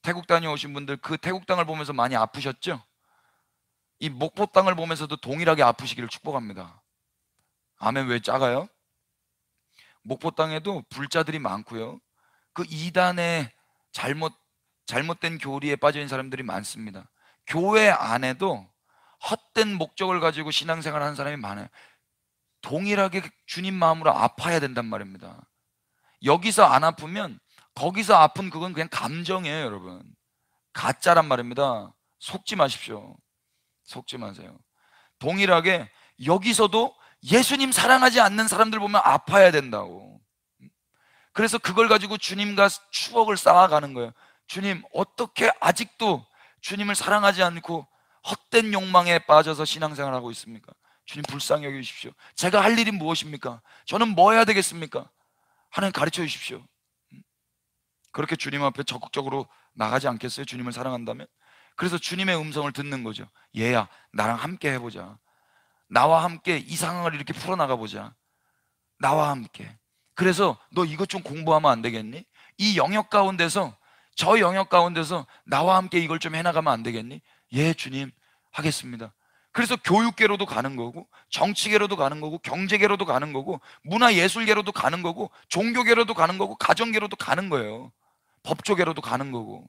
태국 다녀오신 분들, 그 태국 땅을 보면서 많이 아프셨죠? 이 목포 땅을 보면서도 동일하게 아프시기를 축복합니다. 아멘. 왜 작아요? 목포 땅에도 불자들이 많고요, 그 이단의 잘못된 교리에 빠져 있는 사람들이 많습니다. 교회 안에도 헛된 목적을 가지고 신앙생활을 하는 사람이 많아요. 동일하게 주님 마음으로 아파야 된단 말입니다. 여기서 안 아프면 거기서 아픈 그건 그냥 감정이에요, 여러분. 가짜란 말입니다. 속지 마십시오. 속지 마세요. 동일하게 여기서도 예수님 사랑하지 않는 사람들 보면 아파야 된다고. 그래서 그걸 가지고 주님과 추억을 쌓아가는 거예요. 주님, 어떻게 아직도 주님을 사랑하지 않고 헛된 욕망에 빠져서 신앙생활하고 있습니까? 주님, 불쌍히 여기십시오. 제가 할 일이 무엇입니까? 저는 뭐 해야 되겠습니까? 하나님 가르쳐 주십시오. 그렇게 주님 앞에 적극적으로 나가지 않겠어요? 주님을 사랑한다면? 그래서 주님의 음성을 듣는 거죠. 얘야, 나랑 함께 해보자. 나와 함께 이 상황을 이렇게 풀어나가보자. 나와 함께. 그래서 너 이것 좀 공부하면 안 되겠니? 이 영역 가운데서, 저 영역 가운데서 나와 함께 이걸 좀 해나가면 안 되겠니? 예, 주님, 하겠습니다. 그래서 교육계로도 가는 거고, 정치계로도 가는 거고, 경제계로도 가는 거고, 문화예술계로도 가는 거고, 종교계로도 가는 거고, 가정계로도 가는 거예요. 법조계로도 가는 거고.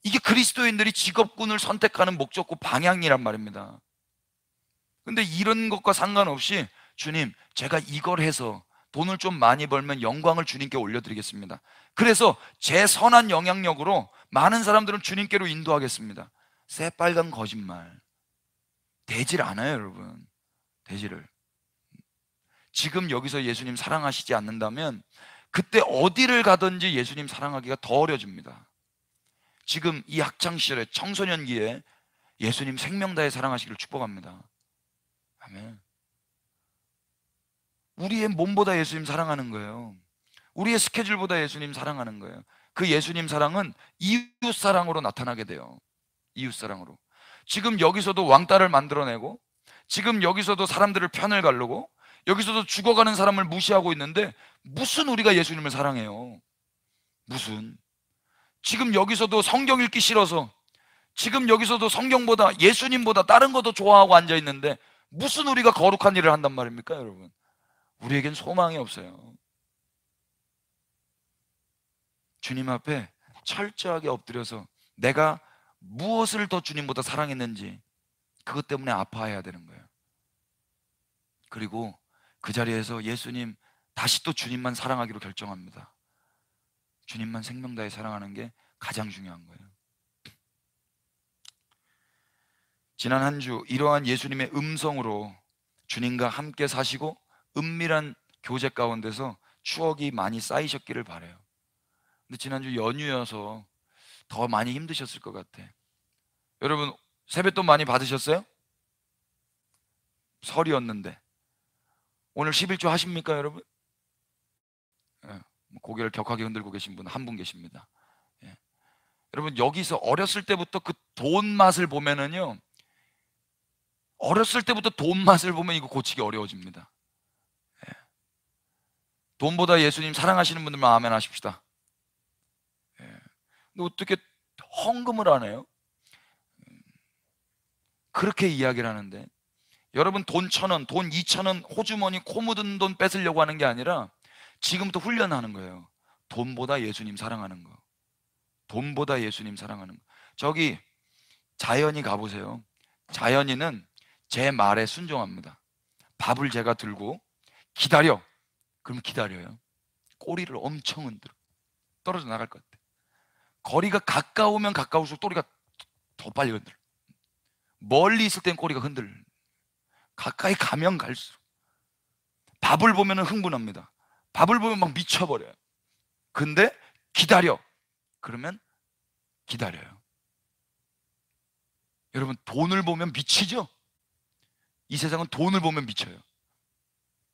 이게 그리스도인들이 직업군을 선택하는 목적고 방향이란 말입니다. 근데 이런 것과 상관없이 주님, 제가 이걸 해서 돈을 좀 많이 벌면 영광을 주님께 올려드리겠습니다. 그래서 제 선한 영향력으로 많은 사람들은 주님께로 인도하겠습니다. 새빨간 거짓말 되질 않아요, 여러분. 되지를. 지금 여기서 예수님 사랑하시지 않는다면 그때 어디를 가든지 예수님 사랑하기가 더 어려집니다. 지금 이 학창시절에 청소년기에 예수님 생명 다해 사랑하시기를 축복합니다. 아멘. 우리의 몸보다 예수님 사랑하는 거예요. 우리의 스케줄보다 예수님 사랑하는 거예요. 그 예수님 사랑은 이웃 사랑으로 나타나게 돼요. 이웃 사랑으로. 지금 여기서도 왕따를 만들어내고, 지금 여기서도 사람들을 편을 가르고, 여기서도 죽어가는 사람을 무시하고 있는데 무슨 우리가 예수님을 사랑해요? 무슨? 지금 여기서도 성경 읽기 싫어서, 지금 여기서도 성경보다 예수님보다 다른 것도 좋아하고 앉아있는데 무슨 우리가 거룩한 일을 한단 말입니까, 여러분? 우리에겐 소망이 없어요. 주님 앞에 철저하게 엎드려서 내가 무엇을 더 주님보다 사랑했는지 그것 때문에 아파해야 되는 거예요. 그리고 그 자리에서 예수님, 다시 또 주님만 사랑하기로 결정합니다. 주님만 생명 다해 사랑하는 게 가장 중요한 거예요. 지난 한 주 이러한 예수님의 음성으로 주님과 함께 사시고 은밀한 교제 가운데서 추억이 많이 쌓이셨기를 바라요. 근데 지난주 연휴여서 더 많이 힘드셨을 것 같아. 여러분, 세뱃돈 많이 받으셨어요? 설이었는데 오늘 11조 하십니까, 여러분? 예, 고개를 격하게 흔들고 계신 분 한 분 계십니다. 예. 여러분, 여기서 어렸을 때부터 그 돈 맛을 보면은요, 어렸을 때부터 돈 맛을 보면 이거 고치기 어려워집니다. 예. 돈보다 예수님 사랑하시는 분들만 아멘 하십시다. 예. 근데 어떻게 헌금을 안 해요? 그렇게 이야기를 하는데, 여러분, 돈 1,000원, 돈 2,000원, 호주머니 코 묻은 돈 뺏으려고 하는 게 아니라 지금부터 훈련하는 거예요. 돈보다 예수님 사랑하는 거. 돈보다 예수님 사랑하는 거. 저기 자연이 가보세요. 자연이는 제 말에 순종합니다. 밥을 제가 들고 기다려, 그럼 기다려요. 꼬리를 엄청 흔들어. 떨어져 나갈 것 같아. 거리가 가까우면 가까울수록 꼬리가 더 빨리 흔들어. 멀리 있을 땐 꼬리가 흔들려. 가까이 가면 갈수록. 밥을 보면 흥분합니다. 밥을 보면 막 미쳐버려요. 근데 기다려, 그러면 기다려요. 여러분, 돈을 보면 미치죠? 이 세상은 돈을 보면 미쳐요.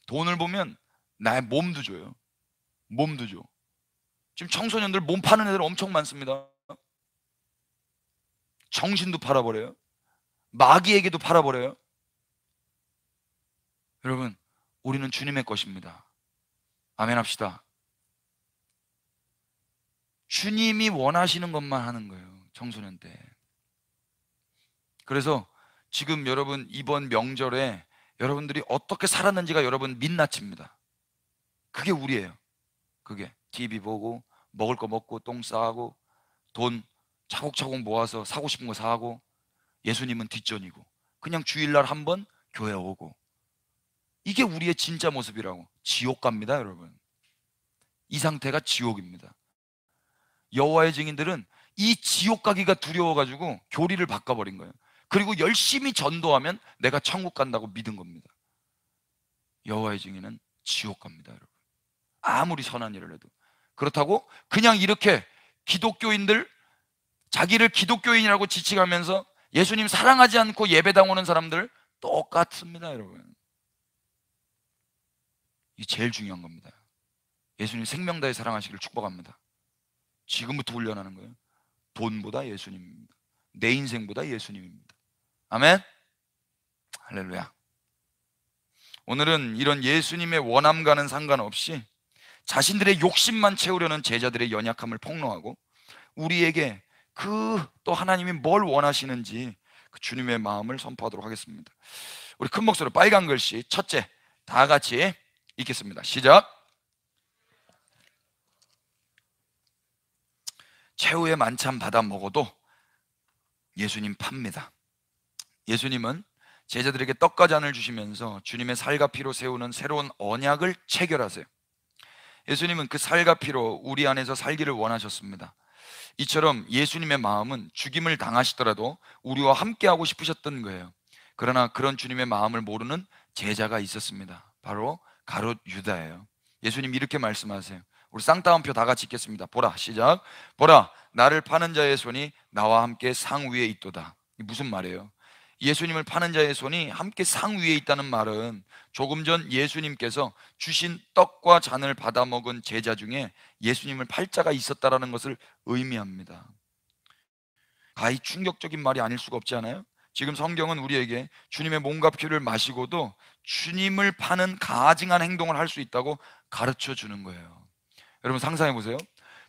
돈을 보면 나의 몸도 줘요. 몸도 줘. 지금 청소년들 몸 파는 애들 엄청 많습니다. 정신도 팔아버려요. 마귀에게도 팔아버려요. 여러분, 우리는 주님의 것입니다. 아멘 합시다. 주님이 원하시는 것만 하는 거예요, 청소년 때. 그래서 지금 여러분, 이번 명절에 여러분들이 어떻게 살았는지가 여러분 민낯입니다. 그게 우리예요. 그게 TV 보고 먹을 거 먹고 똥 싸고 돈 차곡차곡 모아서 사고 싶은 거 사고, 예수님은 뒷전이고 그냥 주일날 한번 교회 오고, 이게 우리의 진짜 모습이라고. 지옥 갑니다, 여러분. 이 상태가 지옥입니다. 여호와의 증인들은 이 지옥 가기가 두려워가지고 교리를 바꿔버린 거예요. 그리고 열심히 전도하면 내가 천국 간다고 믿은 겁니다. 여호와의 증인은 지옥 갑니다, 여러분. 아무리 선한 일을 해도. 그렇다고 그냥 이렇게 기독교인들, 자기를 기독교인이라고 지칭하면서 예수님 사랑하지 않고 예배당 오는 사람들 똑같습니다, 여러분. 이게 제일 중요한 겁니다. 예수님 생명 다해 사랑하시기를 축복합니다. 지금부터 훈련하는 거예요. 돈보다 예수님입니다. 내 인생보다 예수님입니다. 아멘. 할렐루야. 오늘은 이런 예수님의 원함과는 상관없이 자신들의 욕심만 채우려는 제자들의 연약함을 폭로하고, 우리에게 또 하나님이 뭘 원하시는지 그 주님의 마음을 선포하도록 하겠습니다. 우리 큰 목소리로 빨간 글씨 첫째 다 같이 읽겠습니다. 시작. 최후의 만찬 받아 먹어도 예수님 팝니다. 예수님은 제자들에게 떡과 잔을 주시면서 주님의 살과 피로 세우는 새로운 언약을 체결하세요. 예수님은 그 살과 피로 우리 안에서 살기를 원하셨습니다. 이처럼 예수님의 마음은 죽임을 당하시더라도 우리와 함께하고 싶으셨던 거예요. 그러나 그런 주님의 마음을 모르는 제자가 있었습니다. 바로 가롯 유다예요. 예수님 이렇게 말씀하세요. 우리 쌍따옴표 다 같이 읽겠습니다. 보라, 시작. 보라, 나를 파는 자의 손이 나와 함께 상 위에 있도다. 이게 무슨 말이에요? 예수님을 파는 자의 손이 함께 상 위에 있다는 말은 조금 전 예수님께서 주신 떡과 잔을 받아 먹은 제자 중에 예수님을 팔 자가 있었다라는 것을 의미합니다. 가히 충격적인 말이 아닐 수가 없지 않아요? 지금 성경은 우리에게 주님의 몸과 피를 마시고도 주님을 파는 가증한 행동을 할 수 있다고 가르쳐 주는 거예요. 여러분 상상해 보세요.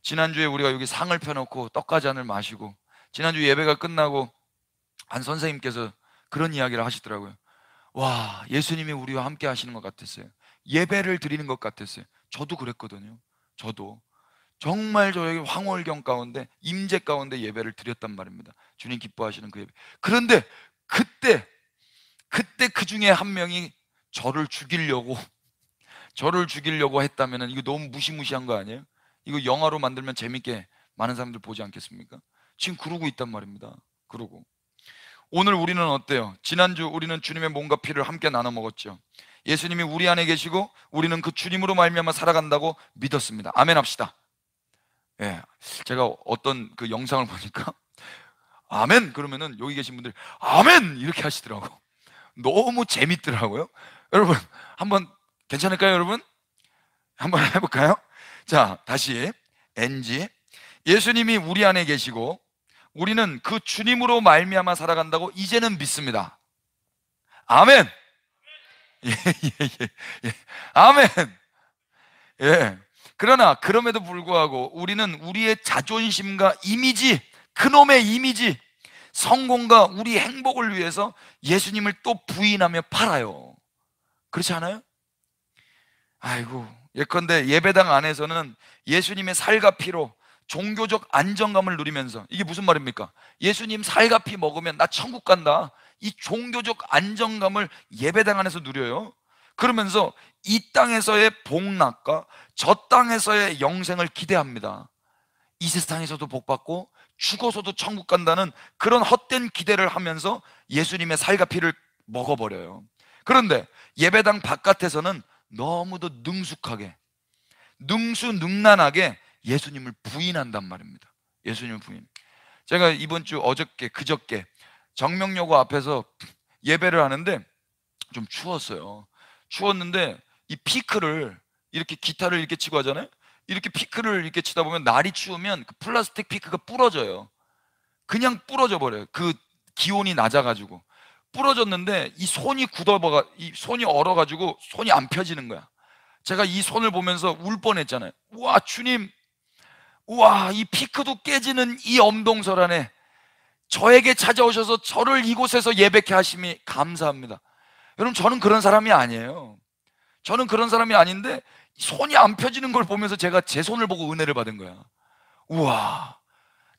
지난주에 우리가 여기 상을 펴놓고 떡과 잔을 마시고, 지난주 예배가 끝나고 한 선생님께서 그런 이야기를 하시더라고요. 와, 예수님이 우리와 함께 하시는 것 같았어요. 예배를 드리는 것 같았어요. 저도 그랬거든요. 저도 정말 저에게 황홀경 가운데, 임재 가운데 예배를 드렸단 말입니다. 주님 기뻐하시는 그 예배. 그런데 그때 그 중에 한 명이 저를 죽이려고 했다면 이거 너무 무시무시한 거 아니에요? 이거 영화로 만들면 재밌게 많은 사람들 보지 않겠습니까? 지금 그러고 있단 말입니다. 그러고 오늘 우리는 어때요? 지난주 우리는 주님의 몸과 피를 함께 나눠 먹었죠. 예수님이 우리 안에 계시고 우리는 그 주님으로 말미암아 살아간다고 믿었습니다. 아멘 합시다. 예, 제가 어떤 그 영상을 보니까 아멘 그러면은 여기 계신 분들이 아멘 이렇게 하시더라고. 너무 재밌더라고요. 여러분 한번 괜찮을까요? 여러분 한번 해볼까요? 자, 다시 NG. 예수님이 우리 안에 계시고 우리는 그 주님으로 말미암아 살아간다고 이제는 믿습니다. 아멘. 예. 아멘. 예. 그러나 그럼에도 불구하고 우리는 우리의 자존심과 이미지, 그놈의 이미지, 성공과 우리 행복을 위해서 예수님을 또 부인하며 팔아요. 그렇지 않아요? 아이고, 예컨대 예배당 안에서는 예수님의 살과 피로 종교적 안정감을 누리면서, 이게 무슨 말입니까? 예수님 살과 피 먹으면 나 천국 간다, 이 종교적 안정감을 예배당 안에서 누려요. 그러면서 이 땅에서의 복락과 저 땅에서의 영생을 기대합니다. 이 세상에서도 복받고 죽어서도 천국 간다는 그런 헛된 기대를 하면서 예수님의 살과 피를 먹어버려요. 그런데 예배당 바깥에서는 너무도 능숙하게, 능수능란하게 예수님을 부인한단 말입니다. 예수님을 부인. 제가 이번 주 그저께 정명여고 앞에서 예배를 하는데 좀 추웠어요. 추웠는데 이 피크를 이렇게 기타를 이렇게 치고 하잖아요. 이렇게 피크를 이렇게 치다 보면 날이 추우면 그 플라스틱 피크가 부러져요. 그냥 부러져 버려요. 그 기온이 낮아가지고 부러졌는데 이 손이 이 손이 얼어가지고 손이 안 펴지는 거야. 제가 이 손을 보면서 울 뻔했잖아요. 우와, 주님, 우와, 이 피크도 깨지는 이 엄동설 안에 저에게 찾아오셔서 저를 이곳에서 예배케 하심이 감사합니다. 여러분, 저는 그런 사람이 아니에요. 저는 그런 사람이 아닌데 손이 안 펴지는 걸 보면서 제가 제 손을 보고 은혜를 받은 거야. 우와,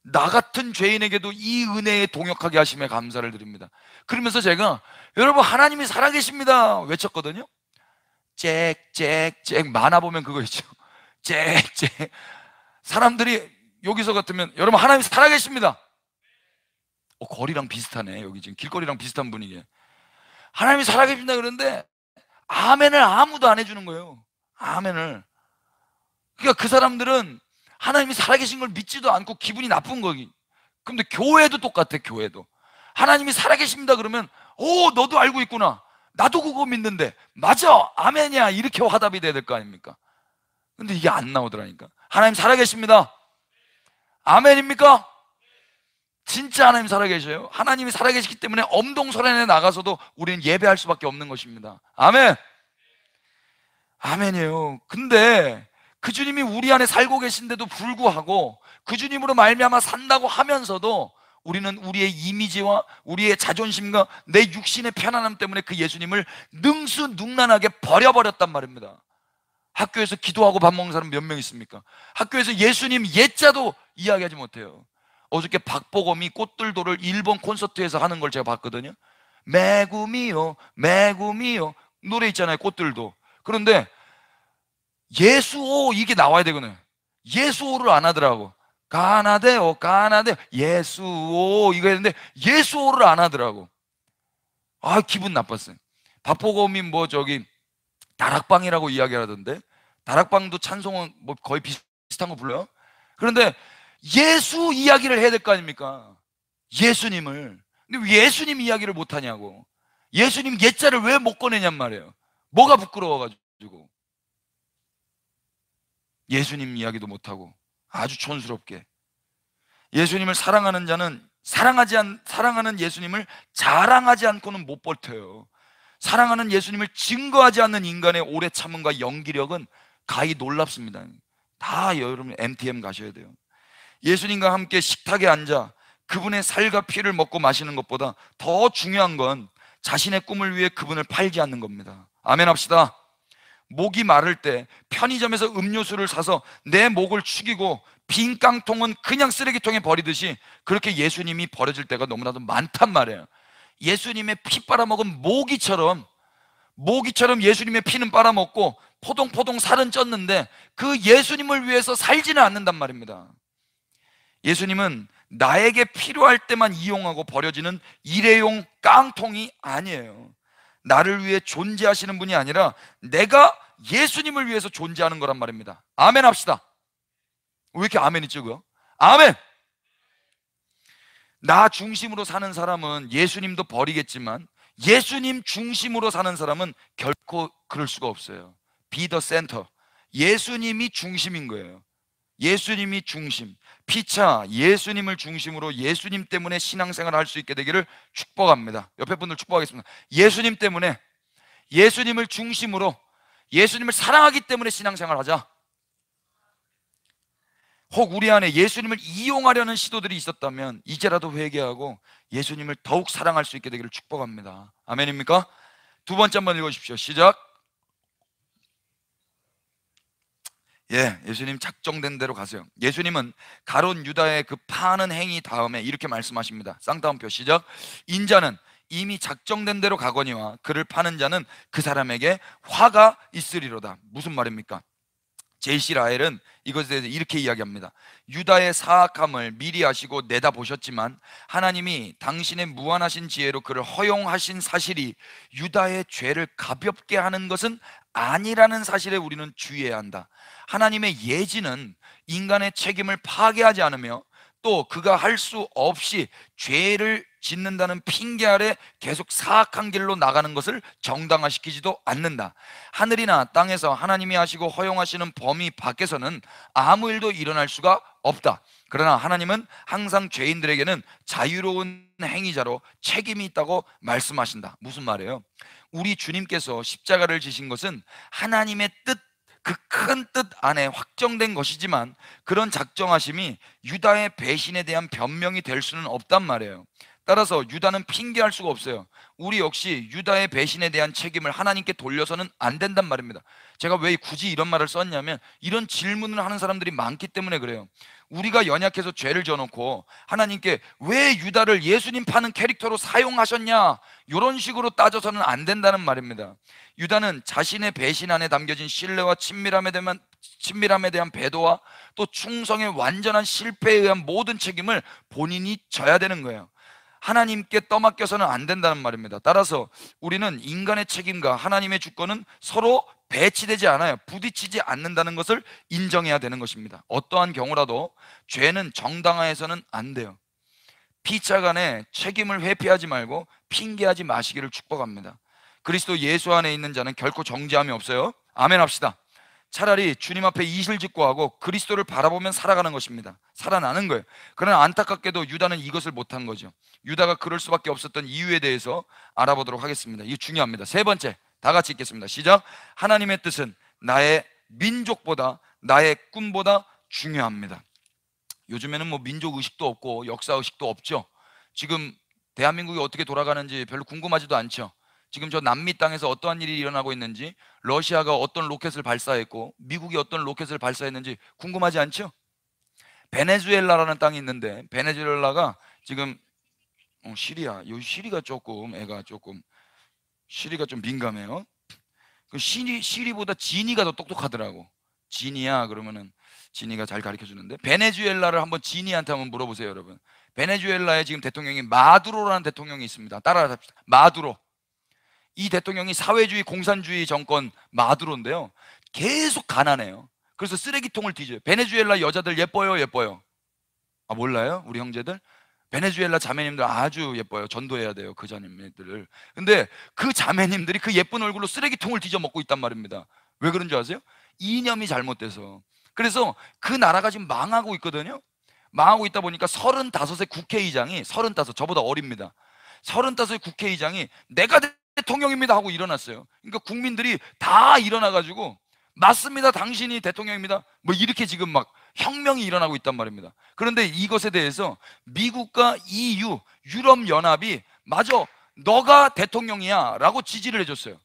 나 같은 죄인에게도 이 은혜에 동역하게 하심에 감사를 드립니다. 그러면서 제가 여러분 하나님이 살아계십니다 외쳤거든요. 짹짹짹 만화 보면 그거 있죠. 짹짹. 사람들이 여기서 같으면 여러분 하나님이 살아계십니다. 거리랑 비슷하네. 여기 지금 길거리랑 비슷한 분위기에 하나님이 살아계십니다 그런데 아멘을 아무도 안 해주는 거예요. 아멘을. 그러니까 그 사람들은 하나님이 살아계신 걸 믿지도 않고 기분이 나쁜 거기. 근데 교회도 똑같아. 교회도 하나님이 살아계십니다 그러면 너도 알고 있구나, 나도 그거 믿는데 맞아, 아멘이야, 이렇게 화답이 돼야 될 거 아닙니까? 근데 이게 안 나오더라니까. 하나님 살아계십니다. 아멘입니까? 진짜 하나님 살아계셔요. 하나님이 살아계시기 때문에 엄동설안에 나가서도 우리는 예배할 수밖에 없는 것입니다. 아멘. 아멘이에요. 근데 그 주님이 우리 안에 살고 계신데도 불구하고 그 주님으로 말미암아 산다고 하면서도 우리는 우리의 이미지와 우리의 자존심과 내 육신의 편안함 때문에 그 예수님을 능수능란하게 버려버렸단 말입니다. 학교에서 기도하고 밥 먹는 사람 몇 명 있습니까? 학교에서 예수님 예자도 이야기하지 못해요. 어저께 박보검이 꽃들도를 일본 콘서트에서 하는 걸 제가 봤거든요. 메구미요 메구미요 노래 있잖아요, 꽃들도. 그런데 예수오 이게 나와야 되거든요. 예수오를 안 하더라고. 가나데오 가나데오 예수오 이거 했는데 예수오를 안 하더라고. 기분 나빴어요. 박보검이 다락방이라고 이야기를 하던데, 다락방도 찬송은 뭐 거의 비슷한 거 불러요? 그런데 예수 이야기를 해야 될 거 아닙니까? 예수님을. 근데 왜 예수님 이야기를 못하냐고. 예수님 예자를 왜 못 꺼내냔 말이에요. 뭐가 부끄러워가지고. 예수님 이야기도 못하고 아주 촌스럽게. 예수님을 사랑하는 자는 사랑하는 예수님을 자랑하지 않고는 못 버텨요. 사랑하는 예수님을 증거하지 않는 인간의 오래 참음과 연기력은 가히 놀랍습니다. 다 여러분 MTM 가셔야 돼요. 예수님과 함께 식탁에 앉아 그분의 살과 피를 먹고 마시는 것보다 더 중요한 건 자신의 꿈을 위해 그분을 팔지 않는 겁니다. 아멘 합시다. 목이 마를 때 편의점에서 음료수를 사서 내 목을 축이고 빈 깡통은 그냥 쓰레기통에 버리듯이 그렇게 예수님이 버려질 때가 너무나도 많단 말이에요. 예수님의 피 빨아먹은 모기처럼 예수님의 피는 빨아먹고 포동포동 살은 쪘는데 그 예수님을 위해서 살지는 않는단 말입니다. 예수님은 나에게 필요할 때만 이용하고 버려지는 일회용 깡통이 아니에요. 나를 위해 존재하시는 분이 아니라 내가 예수님을 위해서 존재하는 거란 말입니다. 아멘 합시다. 왜 이렇게 아멘이 적어요? 아멘! 나 중심으로 사는 사람은 예수님도 버리겠지만 예수님 중심으로 사는 사람은 결코 그럴 수가 없어요. Be the center. 예수님이 중심인 거예요. 예수님이 중심. 피차 예수님을 중심으로 예수님 때문에 신앙생활을 할 수 있게 되기를 축복합니다. 옆에 분들 축복하겠습니다. 예수님 때문에, 예수님을 중심으로, 예수님을 사랑하기 때문에 신앙생활을 하자. 혹 우리 안에 예수님을 이용하려는 시도들이 있었다면 이제라도 회개하고 예수님을 더욱 사랑할 수 있게 되기를 축복합니다. 아멘입니까? 두 번째 한번 읽어주십시오. 시작. 예수님 작정된 대로 가세요. 예수님은 가룟 유다의 그 파는 행위 다음에 이렇게 말씀하십니다. 쌍따옴표 시작. 인자는 이미 작정된 대로 가거니와 그를 파는 자는 그 사람에게 화가 있으리로다. 무슨 말입니까? 제이씨 라헬은 이것에 대해서 이렇게 이야기합니다. 유다의 사악함을 미리 아시고 내다보셨지만 하나님이 당신의 무한하신 지혜로 그를 허용하신 사실이 유다의 죄를 가볍게 하는 것은 아니라는 사실에 우리는 주의해야 한다. 하나님의 예지는 인간의 책임을 파괴하지 않으며 또 그가 할 수 없이 죄를 짓는다는 핑계 아래 계속 사악한 길로 나가는 것을 정당화시키지도 않는다. 하늘이나 땅에서 하나님이 하시고 허용하시는 범위 밖에서는 아무 일도 일어날 수가 없다. 그러나 하나님은 항상 죄인들에게는 자유로운 행위자로 책임이 있다고 말씀하신다. 무슨 말이에요? 우리 주님께서 십자가를 지신 것은 하나님의 뜻, 그 큰 뜻 안에 확정된 것이지만 그런 작정하심이 유다의 배신에 대한 변명이 될 수는 없단 말이에요. 따라서 유다는 핑계할 수가 없어요. 우리 역시 유다의 배신에 대한 책임을 하나님께 돌려서는 안 된단 말입니다. 제가 왜 굳이 이런 말을 썼냐면 이런 질문을 하는 사람들이 많기 때문에 그래요. 우리가 연약해서 죄를 져놓고 하나님께 왜 유다를 예수님 파는 캐릭터로 사용하셨냐, 이런 식으로 따져서는 안 된다는 말입니다. 유다는 자신의 배신 안에 담겨진 신뢰와 친밀함에 대한 배도와 또 충성의 완전한 실패에 의한 모든 책임을 본인이 져야 되는 거예요. 하나님께 떠맡겨서는 안 된다는 말입니다. 따라서 우리는 인간의 책임과 하나님의 주권은 서로 배치되지 않아요. 부딪히지 않는다는 것을 인정해야 되는 것입니다. 어떠한 경우라도 죄는 정당화해서는 안 돼요. 피차 간에 책임을 회피하지 말고 핑계하지 마시기를 축복합니다. 그리스도 예수 안에 있는 자는 결코 정죄함이 없어요. 아멘 합시다. 차라리 주님 앞에 이실직고 하고 그리스도를 바라보면 살아가는 것입니다. 살아나는 거예요. 그러나 안타깝게도 유다는 이것을 못한 거죠. 유다가 그럴 수밖에 없었던 이유에 대해서 알아보도록 하겠습니다. 이게 중요합니다. 세 번째, 다 같이 읽겠습니다. 시작. 하나님의 뜻은 나의 민족보다 나의 꿈보다 중요합니다. 요즘에는 뭐 민족 의식도 없고 역사 의식도 없죠. 지금 대한민국이 어떻게 돌아가는지 별로 궁금하지도 않죠. 지금 저 남미 땅에서 어떠한 일이 일어나고 있는지, 러시아가 어떤 로켓을 발사했고 미국이 어떤 로켓을 발사했는지 궁금하지 않죠? 베네수엘라라는 땅이 있는데 베네수엘라가 지금 시리가 조금 시리가 좀 민감해요. 그 시리보다 지니가 더 똑똑하더라고. 지니야 그러면은 지니가 잘 가르쳐 주는데, 베네수엘라를 한번 지니한테 한번 물어보세요, 여러분. 베네수엘라에 지금 대통령이 마두로라는 대통령이 있습니다. 따라합시다. 마두로. 이 대통령이 사회주의 공산주의 정권 마두로인데요, 계속 가난해요. 그래서 쓰레기통을 뒤져요. 베네수엘라 여자들 예뻐요, 예뻐요? 아, 몰라요? 우리 형제들? 베네수엘라 자매님들 아주 예뻐요. 전도해야 돼요, 그 자매님들을. 근데 그 자매님들이 그 예쁜 얼굴로 쓰레기통을 뒤져 먹고 있단 말입니다. 왜 그런 줄 아세요? 이념이 잘못돼서. 그래서 그 나라가 지금 망하고 있거든요. 망하고 있다 보니까 35의 국회의장이, 35, 저보다 어립니다. 35의 국회의장이 내가 대통령입니다 하고 일어났어요. 그러니까 국민들이 다 일어나가지고 맞습니다, 당신이 대통령입니다, 뭐 이렇게 지금 막 혁명이 일어나고 있단 말입니다. 그런데 이것에 대해서 미국과 EU, 유럽연합이 맞아, 너가 대통령이야 라고 지지를 해줬어요.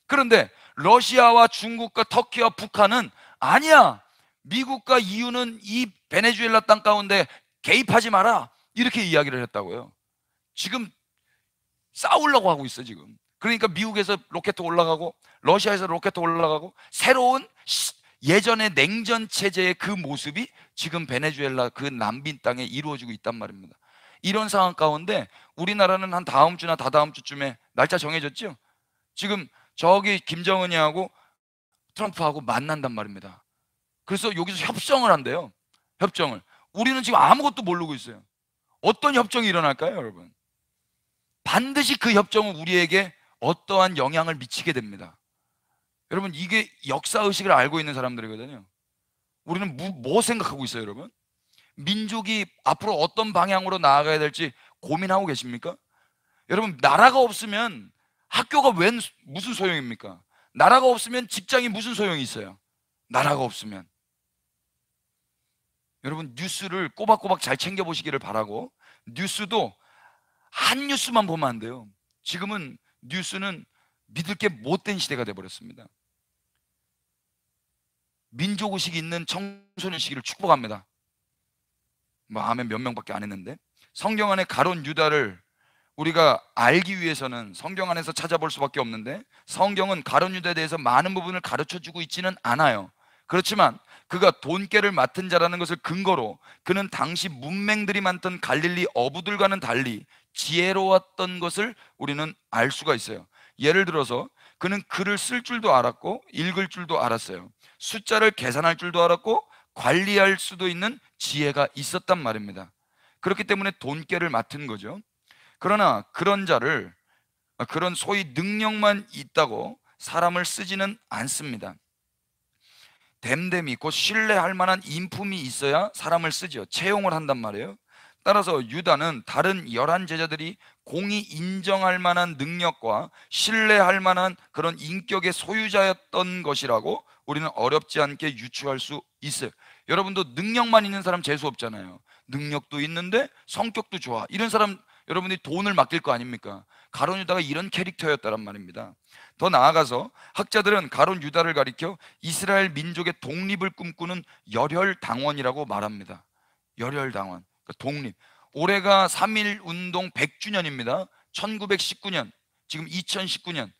그런데 러시아와 중국과 터키와 북한은 아니야, 미국과 EU는 이 베네수엘라 땅 가운데 개입하지 마라, 이렇게 이야기를 했다고요. 지금 싸우려고 하고 있어 지금. 그러니까 미국에서 로켓 올라가고 러시아에서 로켓 올라가고, 새로운 예전의 냉전 체제의 그 모습이 지금 베네수엘라 그 남빈 땅에 이루어지고 있단 말입니다. 이런 상황 가운데 우리나라는 한 다음 주나 다다음 주쯤에 날짜 정해졌죠? 지금 저기 김정은이하고 트럼프하고 만난단 말입니다. 그래서 여기서 협정을 한대요. 협정을. 우리는 지금 아무것도 모르고 있어요. 어떤 협정이 일어날까요, 여러분? 반드시 그 협정은 우리에게 어떠한 영향을 미치게 됩니다. 여러분, 이게 역사의식을 알고 있는 사람들이거든요. 우리는 뭐 생각하고 있어요, 여러분? 민족이 앞으로 어떤 방향으로 나아가야 될지 고민하고 계십니까? 여러분, 나라가 없으면 학교가 무슨 소용입니까? 나라가 없으면 직장이 무슨 소용이 있어요? 나라가 없으면. 여러분, 뉴스를 꼬박꼬박 잘 챙겨보시기를 바라고, 뉴스도 한 뉴스만 보면 안 돼요. 지금은 뉴스는 믿을 게 못된 시대가 돼버렸습니다. 민족의식이 있는 청소년 시기를 축복합니다. 뭐 아멘 몇 명밖에 안 했는데, 성경 안에 가룟 유다를 우리가 알기 위해서는 성경 안에서 찾아볼 수밖에 없는데, 성경은 가룟 유다에 대해서 많은 부분을 가르쳐주고 있지는 않아요. 그렇지만 그가 돈깨를 맡은 자라는 것을 근거로 그는 당시 문맹들이 많던 갈릴리 어부들과는 달리 지혜로웠던 것을 우리는 알 수가 있어요. 예를 들어서 그는 글을 쓸 줄도 알았고 읽을 줄도 알았어요. 숫자를 계산할 줄도 알았고 관리할 수도 있는 지혜가 있었단 말입니다. 그렇기 때문에 돈깨를 맡은 거죠. 그러나 그런 자를, 그런 소위 능력만 있다고 사람을 쓰지는 않습니다. 됨됨이 곧 신뢰할 만한 인품이 있어야 사람을 쓰죠. 채용을 한단 말이에요. 따라서 유다는 다른 11 제자들이 공히 인정할 만한 능력과 신뢰할 만한 그런 인격의 소유자였던 것이라고 우리는 어렵지 않게 유추할 수 있어요. 여러분도 능력만 있는 사람 재수 없잖아요. 능력도 있는데 성격도 좋아, 이런 사람 여러분이 돈을 맡길 거 아닙니까? 가룟 유다가 이런 캐릭터였다란 말입니다. 더 나아가서 학자들은 가룟 유다를 가리켜 이스라엘 민족의 독립을 꿈꾸는 열혈당원이라고 말합니다. 열혈당원, 그러니까 독립. 올해가 3.1 운동 100주년입니다. 1919년, 지금 2019년.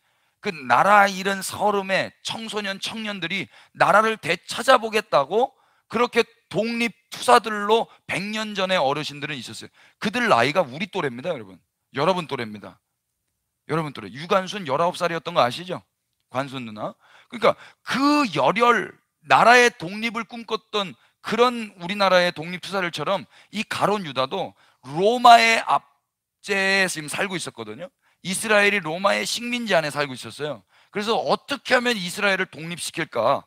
그 나라 잃은 서름의 청소년 청년들이 나라를 되찾아보겠다고 그렇게 독립 투사들로 100년 전에 어르신들은 있었어요. 그들 나이가 우리 또래입니다, 여러분. 여러분 또래입니다. 여러분 또래. 유관순 19살이었던 거 아시죠? 관순 누나. 그러니까 그 열혈, 나라의 독립을 꿈꿨던 그런 우리나라의 독립 투사들처럼 이 가룟 유다도 로마의 압제에 지금 살고 있었거든요. 이스라엘이 로마의 식민지 안에 살고 있었어요. 그래서 어떻게 하면 이스라엘을 독립시킬까,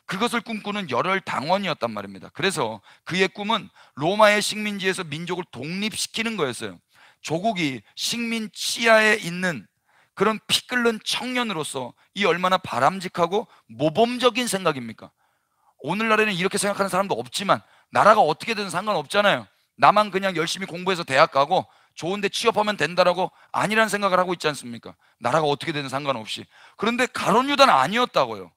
그것을 꿈꾸는 열혈 당원이었단 말입니다. 그래서 그의 꿈은 로마의 식민지에서 민족을 독립시키는 거였어요. 조국이 식민 치하에 있는 그런 피 끓는 청년으로서 이 얼마나 바람직하고 모범적인 생각입니까? 오늘날에는 이렇게 생각하는 사람도 없지만 나라가 어떻게 되든 상관없잖아요. 나만 그냥 열심히 공부해서 대학 가고 좋은 데 취업하면 된다라고 아니란 생각을 하고 있지 않습니까? 나라가 어떻게 되든 상관없이. 그런데 가룟 유다는 아니었다고요.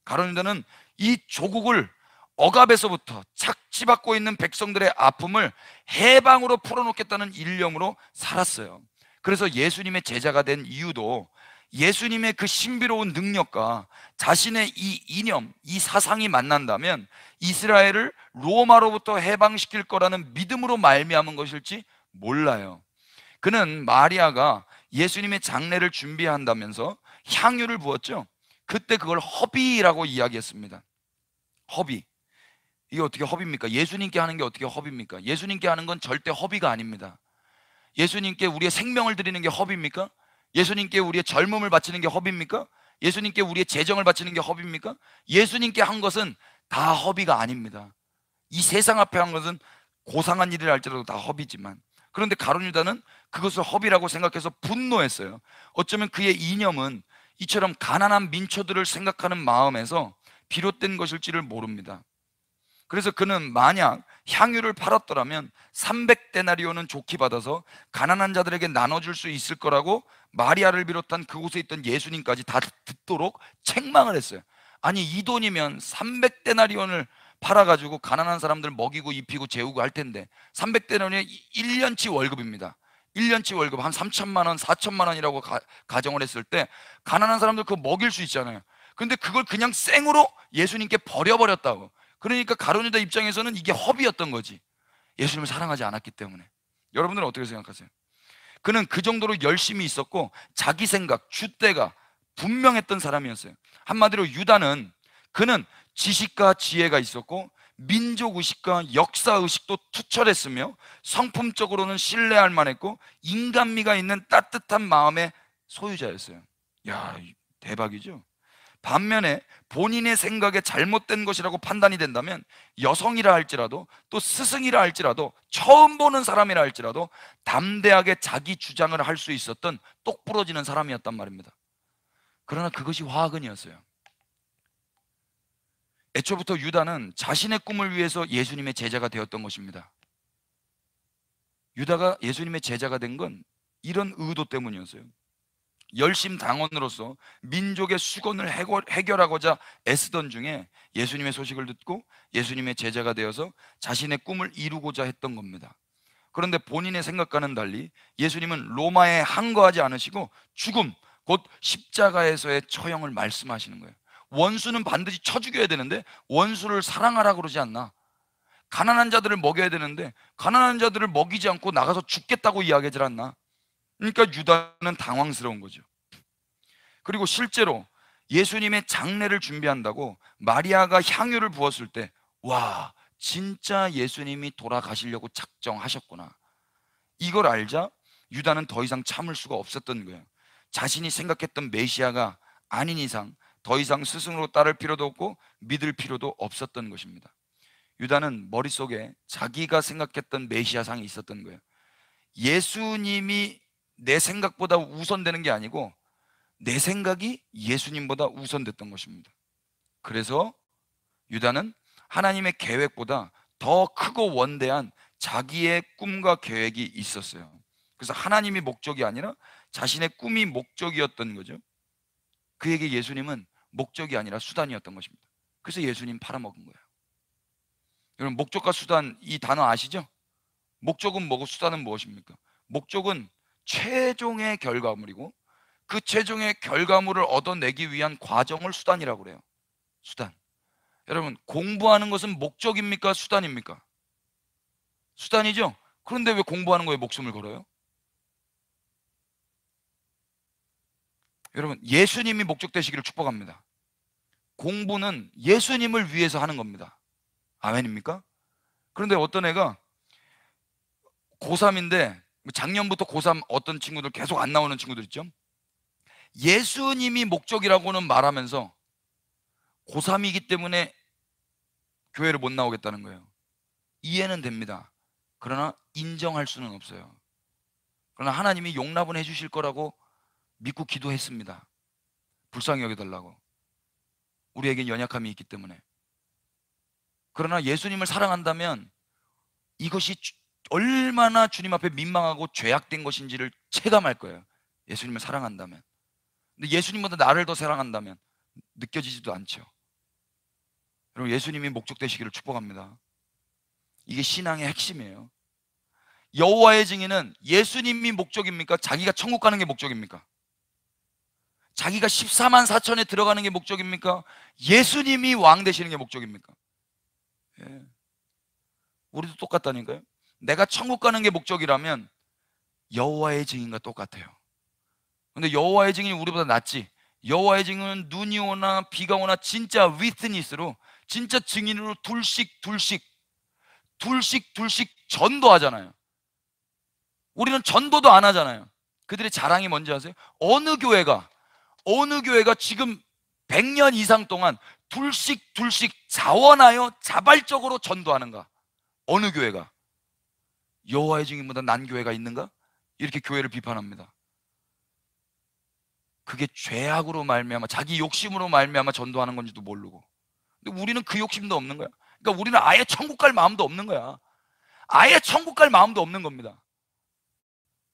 가룟 유다는 이 조국을 억압에서부터 착취받고 있는 백성들의 아픔을 해방으로 풀어놓겠다는 일념으로 살았어요. 그래서 예수님의 제자가 된 이유도 예수님의 그 신비로운 능력과 자신의 이 이념, 이 사상이 만난다면 이스라엘을 로마로부터 해방시킬 거라는 믿음으로 말미암은 것일지 몰라요. 그는 마리아가 예수님의 장례를 준비한다면서 향유를 부었죠. 그때 그걸 허비라고 이야기했습니다. 허비. 이게 어떻게 허비입니까? 예수님께 하는 게 어떻게 허비입니까? 예수님께 하는 건 절대 허비가 아닙니다. 예수님께 우리의 생명을 드리는 게 허비입니까? 예수님께 우리의 젊음을 바치는 게 허비입니까? 예수님께 우리의 재정을 바치는 게 허비입니까? 예수님께 한 것은 다 허비가 아닙니다. 이 세상 앞에 한 것은 고상한 일이라 할지라도 다 허비지만, 그런데 가룟 유다는 그것을 허비라고 생각해서 분노했어요. 어쩌면 그의 이념은 이처럼 가난한 민초들을 생각하는 마음에서 비롯된 것일지를 모릅니다. 그래서 그는 만약 향유를 팔았더라면 300데나리온은 좋게 받아서 가난한 자들에게 나눠줄 수 있을 거라고 마리아를 비롯한 그곳에 있던 예수님까지 다 듣도록 책망을 했어요. 아니, 이 돈이면 300데나리온을 팔아가지고 가난한 사람들 먹이고 입히고 재우고 할 텐데, 300데나리온이 1년치 월급입니다. 1년치 월급 한 3천만 원, 4천만 원이라고 가정을 했을 때 가난한 사람들 그거 먹일 수 있잖아요. 근데 그걸 그냥 생으로 예수님께 버려버렸다고. 그러니까 가룟 유다 입장에서는 이게 허비였던 거지. 예수님을 사랑하지 않았기 때문에. 여러분들은 어떻게 생각하세요? 그는 그 정도로 열심히 있었고 자기 생각, 줏대가 분명했던 사람이었어요. 한마디로 유다는, 그는 지식과 지혜가 있었고 민족 의식과 역사 의식도 투철했으며 성품적으로는 신뢰할 만했고 인간미가 있는 따뜻한 마음의 소유자였어요. 야, 대박이죠? 반면에 본인의 생각에 잘못된 것이라고 판단이 된다면 여성이라 할지라도, 또 스승이라 할지라도, 처음 보는 사람이라 할지라도 담대하게 자기 주장을 할 수 있었던 똑부러지는 사람이었단 말입니다. 그러나 그것이 화근이었어요. 애초부터 유다는 자신의 꿈을 위해서 예수님의 제자가 되었던 것입니다. 유다가 예수님의 제자가 된 건 이런 의도 때문이었어요. 열심당원으로서 민족의 수건을 해결하고자 애쓰던 중에 예수님의 소식을 듣고 예수님의 제자가 되어서 자신의 꿈을 이루고자 했던 겁니다. 그런데 본인의 생각과는 달리 예수님은 로마에 항거하지 않으시고 죽음, 곧 십자가에서의 처형을 말씀하시는 거예요. 원수는 반드시 쳐 죽여야 되는데 원수를 사랑하라 그러지 않나? 가난한 자들을 먹여야 되는데 가난한 자들을 먹이지 않고 나가서 죽겠다고 이야기하지 않나? 그러니까 유다는 당황스러운 거죠. 그리고 실제로 예수님의 장례를 준비한다고 마리아가 향유를 부었을 때, 와, 진짜 예수님이 돌아가시려고 작정하셨구나, 이걸 알자 유다는 더 이상 참을 수가 없었던 거예요. 자신이 생각했던 메시아가 아닌 이상 더 이상 스승으로 따를 필요도 없고 믿을 필요도 없었던 것입니다. 유다는 머릿속에 자기가 생각했던 메시아상이 있었던 거예요. 예수님이 내 생각보다 우선되는 게 아니고 내 생각이 예수님보다 우선됐던 것입니다. 그래서 유다는 하나님의 계획보다 더 크고 원대한 자기의 꿈과 계획이 있었어요. 그래서 하나님이 목적이 아니라 자신의 꿈이 목적이었던 거죠. 그에게 예수님은 목적이 아니라 수단이었던 것입니다. 그래서 예수님 팔아먹은 거예요. 여러분, 목적과 수단, 이 단어 아시죠? 목적은 뭐고 수단은 무엇입니까? 목적은 최종의 결과물이고 그 최종의 결과물을 얻어내기 위한 과정을 수단이라고 그래요. 수단. 여러분, 공부하는 것은 목적입니까? 수단입니까? 수단이죠? 그런데 왜 공부하는 거에 목숨을 걸어요? 여러분, 예수님이 목적 되시기를 축복합니다. 공부는 예수님을 위해서 하는 겁니다. 아멘입니까? 그런데 어떤 애가 고3인데 작년부터 고3 어떤 친구들 계속 안 나오는 친구들 있죠? 예수님이 목적이라고는 말하면서 고3이기 때문에 교회를 못 나오겠다는 거예요. 이해는 됩니다. 그러나 인정할 수는 없어요. 그러나 하나님이 용납은 해주실 거라고 믿고 기도했습니다. 불쌍히 여겨달라고. 우리에겐 연약함이 있기 때문에. 그러나 예수님을 사랑한다면 이것이 얼마나 주님 앞에 민망하고 죄악된 것인지를 체감할 거예요. 예수님을 사랑한다면. 근데 예수님보다 나를 더 사랑한다면 느껴지지도 않죠. 여러분, 예수님이 목적 되시기를 축복합니다. 이게 신앙의 핵심이에요. 여호와의 증인은 예수님이 목적입니까? 자기가 천국 가는 게 목적입니까? 자기가 14만 4천에 들어가는 게 목적입니까? 예수님이 왕 되시는 게 목적입니까? 예. 우리도 똑같다니까요. 내가 천국 가는 게 목적이라면 여호와의 증인과 똑같아요. 근데 여호와의 증인이 우리보다 낫지. 여호와의 증인은 눈이 오나 비가 오나 진짜 위트니스로, 진짜 증인으로 둘씩 전도하잖아요. 우리는 전도도 안 하잖아요. 그들의 자랑이 뭔지 아세요? 어느 교회가 지금 100년 이상 동안 둘씩 자원하여 자발적으로 전도하는가? 어느 교회가? 여호와의 증인보다 난 교회가 있는가? 이렇게 교회를 비판합니다. 그게 죄악으로 말미암아, 자기 욕심으로 말미암아 전도하는 건지도 모르고. 근데 우리는 그 욕심도 없는 거야. 그러니까 우리는 아예 천국 갈 마음도 없는 거야. 아예 천국 갈 마음도 없는 겁니다.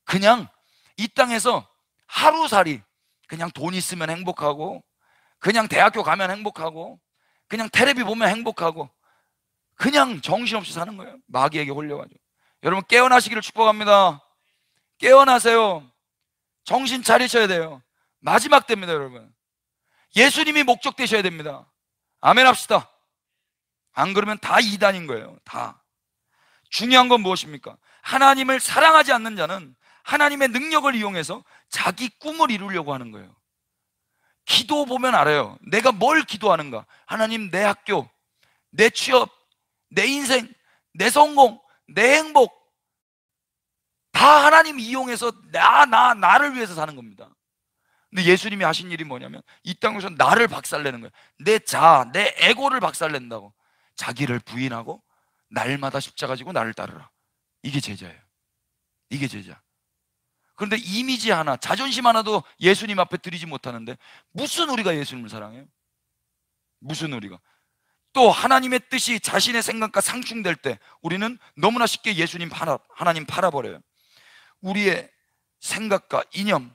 그냥 이 땅에서 하루살이, 그냥 돈 있으면 행복하고, 그냥 대학교 가면 행복하고, 그냥 텔레비 보면 행복하고, 그냥 정신없이 사는 거예요. 마귀에게 홀려가지고. 여러분 깨어나시기를 축복합니다. 깨어나세요. 정신 차리셔야 돼요. 마지막 때입니다, 여러분. 예수님이 목적 되셔야 됩니다. 아멘 합시다. 안 그러면 다 이단인 거예요. 다. 중요한 건 무엇입니까? 하나님을 사랑하지 않는 자는 하나님의 능력을 이용해서 자기 꿈을 이루려고 하는 거예요. 기도 보면 알아요. 내가 뭘 기도하는가? 하나님, 내 학교, 내 취업, 내 인생, 내 성공, 내 행복, 다 하나님 이용해서 나를 위해서 사는 겁니다. 근데 예수님이 하신 일이 뭐냐면 이 땅에서 나를 박살내는 거예요. 내 자아, 내 에고를 박살낸다고. 자기를 부인하고 날마다 십자가 지고 나를 따르라. 이게 제자예요. 이게 제자. 그런데 이미지 하나, 자존심 하나도 예수님 앞에 드리지 못하는데 무슨 우리가 예수님을 사랑해요? 무슨 우리가? 또 하나님의 뜻이 자신의 생각과 상충될 때 우리는 너무나 쉽게 하나님 팔아버려요. 우리의 생각과 이념,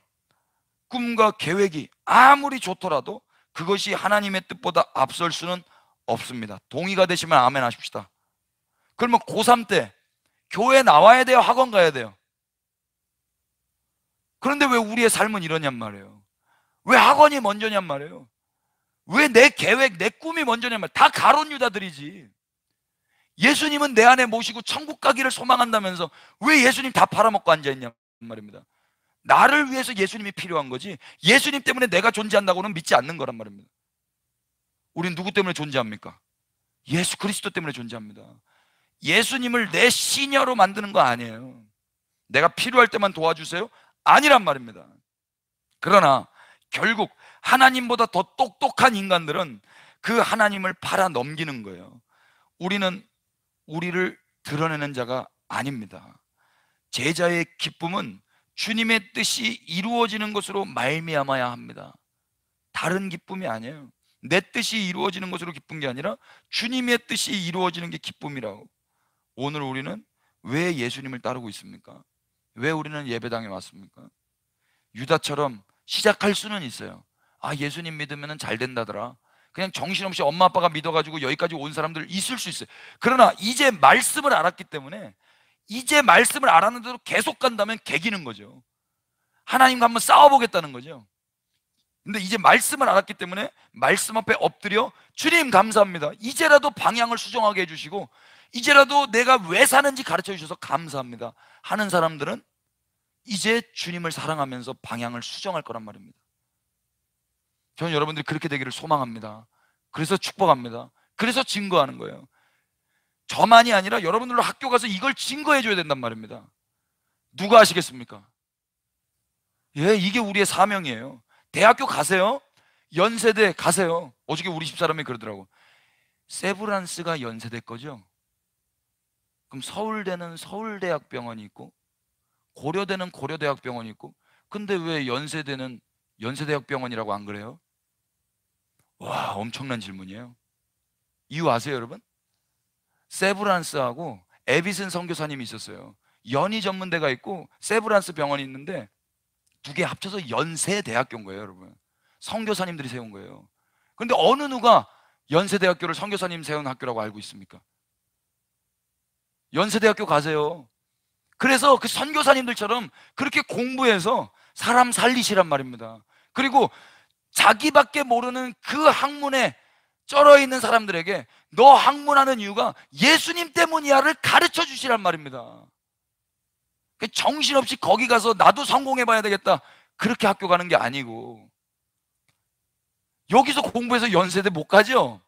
꿈과 계획이 아무리 좋더라도 그것이 하나님의 뜻보다 앞설 수는 없습니다. 동의가 되시면 아멘 하십시다. 그러면 고3 때 교회 나와야 돼요? 학원 가야 돼요? 그런데 왜 우리의 삶은 이러냔 말이에요. 왜 학원이 먼저냔 말이에요. 왜 내 계획, 내 꿈이 먼저냔 말이에요. 다 가론 유다들이지. 예수님은 내 안에 모시고 천국 가기를 소망한다면서 왜 예수님 다 팔아먹고 앉아있냔 말입니다. 나를 위해서 예수님이 필요한 거지 예수님 때문에 내가 존재한다고는 믿지 않는 거란 말입니다. 우린 누구 때문에 존재합니까? 예수 그리스도 때문에 존재합니다. 예수님을 내 시녀로 만드는 거 아니에요. 내가 필요할 때만 도와주세요? 아니란 말입니다. 그러나 결국 하나님보다 더 똑똑한 인간들은 그 하나님을 팔아 넘기는 거예요. 우리는 우리를 드러내는 자가 아닙니다. 제자의 기쁨은 주님의 뜻이 이루어지는 것으로 말미암아야 합니다. 다른 기쁨이 아니에요. 내 뜻이 이루어지는 것으로 기쁜 게 아니라 주님의 뜻이 이루어지는 게 기쁨이라고. 오늘 우리는 왜 예수님을 따르고 있습니까? 왜 우리는 예배당에 왔습니까? 유다처럼 시작할 수는 있어요. 아, 예수님 믿으면 잘 된다더라. 그냥 정신없이 엄마 아빠가 믿어가지고 여기까지 온 사람들 있을 수 있어요. 그러나 이제 말씀을 알았기 때문에, 이제 말씀을 알았는데도 계속 간다면 개기는 거죠. 하나님과 한번 싸워보겠다는 거죠. 근데 이제 말씀을 알았기 때문에 말씀 앞에 엎드려 주님 감사합니다, 이제라도 방향을 수정하게 해주시고 이제라도 내가 왜 사는지 가르쳐 주셔서 감사합니다 하는 사람들은 이제 주님을 사랑하면서 방향을 수정할 거란 말입니다. 저는 여러분들이 그렇게 되기를 소망합니다. 그래서 축복합니다. 그래서 증거하는 거예요. 저만이 아니라 여러분들로 학교 가서 이걸 증거해 줘야 된단 말입니다. 누가 하시겠습니까? 예, 이게 우리의 사명이에요. 대학교 가세요. 연세대 가세요. 어저께 우리 집사람이 그러더라고. 세브란스가 연세대 거죠? 그럼 서울대는 서울대학병원이 있고 고려대는 고려대학병원이 있고, 근데 왜 연세대는 연세대학병원이라고 안 그래요? 와, 엄청난 질문이에요. 이유 아세요, 여러분? 세브란스하고 에비슨 선교사님이 있었어요. 연희 전문대가 있고 세브란스 병원이 있는데 두 개 합쳐서 연세대학교인 거예요, 여러분. 선교사님들이 세운 거예요. 그런데 어느 누가 연세대학교를 선교사님 세운 학교라고 알고 있습니까? 연세대학교 가세요. 그래서 그 선교사님들처럼 그렇게 공부해서 사람 살리시란 말입니다. 그리고 자기밖에 모르는 그 학문에 쩔어 있는 사람들에게 너 학문하는 이유가 예수님 때문이야를 가르쳐 주시란 말입니다. 정신없이 거기 가서 나도 성공해봐야 되겠다, 그렇게 학교 가는 게 아니고, 여기서 공부해서 연세대 못 가죠?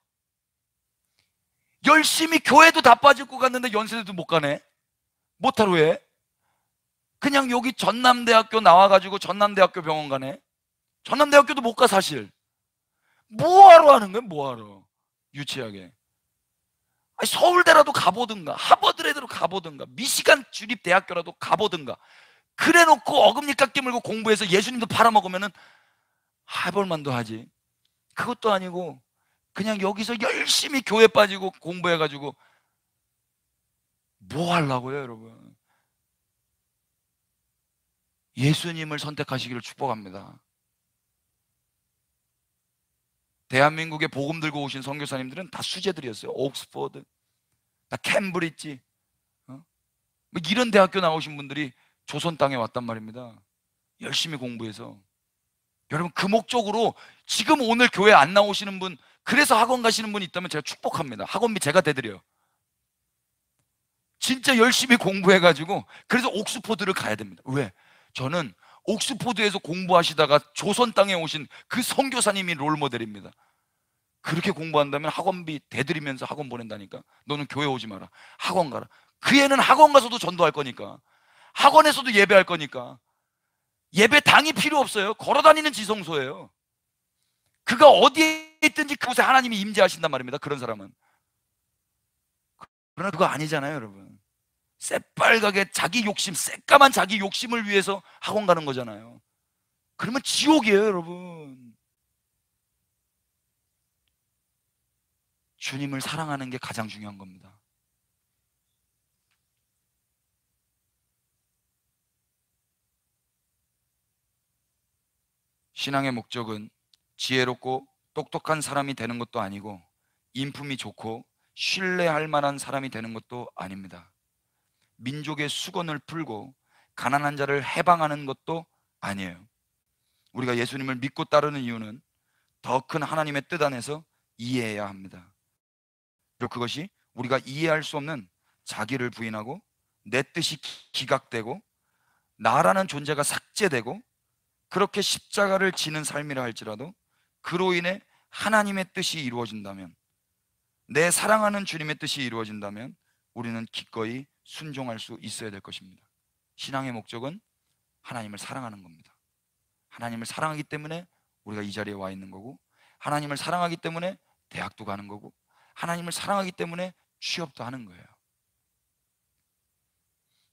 열심히 교회도 다 빠질 것 같는데 연세대도 못 가네? 못하러 왜? 그냥 여기 전남대학교 나와가지고 전남대학교 병원 가네? 전남대학교도 못 가, 사실. 뭐하러 하는 거야, 뭐하러? 유치하게. 아니, 서울대라도 가보든가, 하버드라도 가보든가, 미시간 주립대학교라도 가보든가. 그래 놓고 어금니까 깨물고 공부해서 예수님도 팔아먹으면은 해볼 만도 하지. 그것도 아니고 그냥 여기서 열심히 교회 빠지고 공부해가지고 뭐 하려고요, 여러분? 예수님을 선택하시기를 축복합니다. 대한민국에 복음 들고 오신 선교사님들은 다 수재들이었어요. 옥스퍼드, 다 캠브리지, 뭐 이런 대학교 나오신 분들이 조선 땅에 왔단 말입니다. 열심히 공부해서. 여러분, 그 목적으로 지금 오늘 교회 안 나오시는 분, 그래서 학원 가시는 분이 있다면 제가 축복합니다. 학원비 제가 대드려요. 진짜 열심히 공부해가지고 그래서 옥스퍼드를 가야 됩니다. 왜? 저는 옥스퍼드에서 공부하시다가 조선 땅에 오신 그 선교사님이 롤모델입니다. 그렇게 공부한다면 학원비 대드리면서 학원 보낸다니까. 너는 교회 오지 마라, 학원 가라. 그 애는 학원 가서도 전도할 거니까, 학원에서도 예배할 거니까. 예배당이 필요 없어요. 걸어다니는 지성소예요. 그가 어디에 있든지 그곳에 하나님이 임재하신단 말입니다. 그런 사람은. 그러나 그거 아니잖아요, 여러분. 새빨갛게 자기 욕심, 새까만 자기 욕심을 위해서 학원 가는 거잖아요. 그러면 지옥이에요, 여러분. 주님을 사랑하는 게 가장 중요한 겁니다. 신앙의 목적은 지혜롭고 똑똑한 사람이 되는 것도 아니고, 인품이 좋고 신뢰할 만한 사람이 되는 것도 아닙니다. 민족의 수건을 풀고 가난한 자를 해방하는 것도 아니에요. 우리가 예수님을 믿고 따르는 이유는 더 큰 하나님의 뜻 안에서 이해해야 합니다. 그리고 그것이 우리가 이해할 수 없는 자기를 부인하고 내 뜻이 기각되고 나라는 존재가 삭제되고 그렇게 십자가를 지는 삶이라 할지라도 그로 인해 하나님의 뜻이 이루어진다면, 내 사랑하는 주님의 뜻이 이루어진다면 우리는 기꺼이 순종할 수 있어야 될 것입니다. 신앙의 목적은 하나님을 사랑하는 겁니다. 하나님을 사랑하기 때문에 우리가 이 자리에 와 있는 거고, 하나님을 사랑하기 때문에 대학도 가는 거고, 하나님을 사랑하기 때문에 취업도 하는 거예요.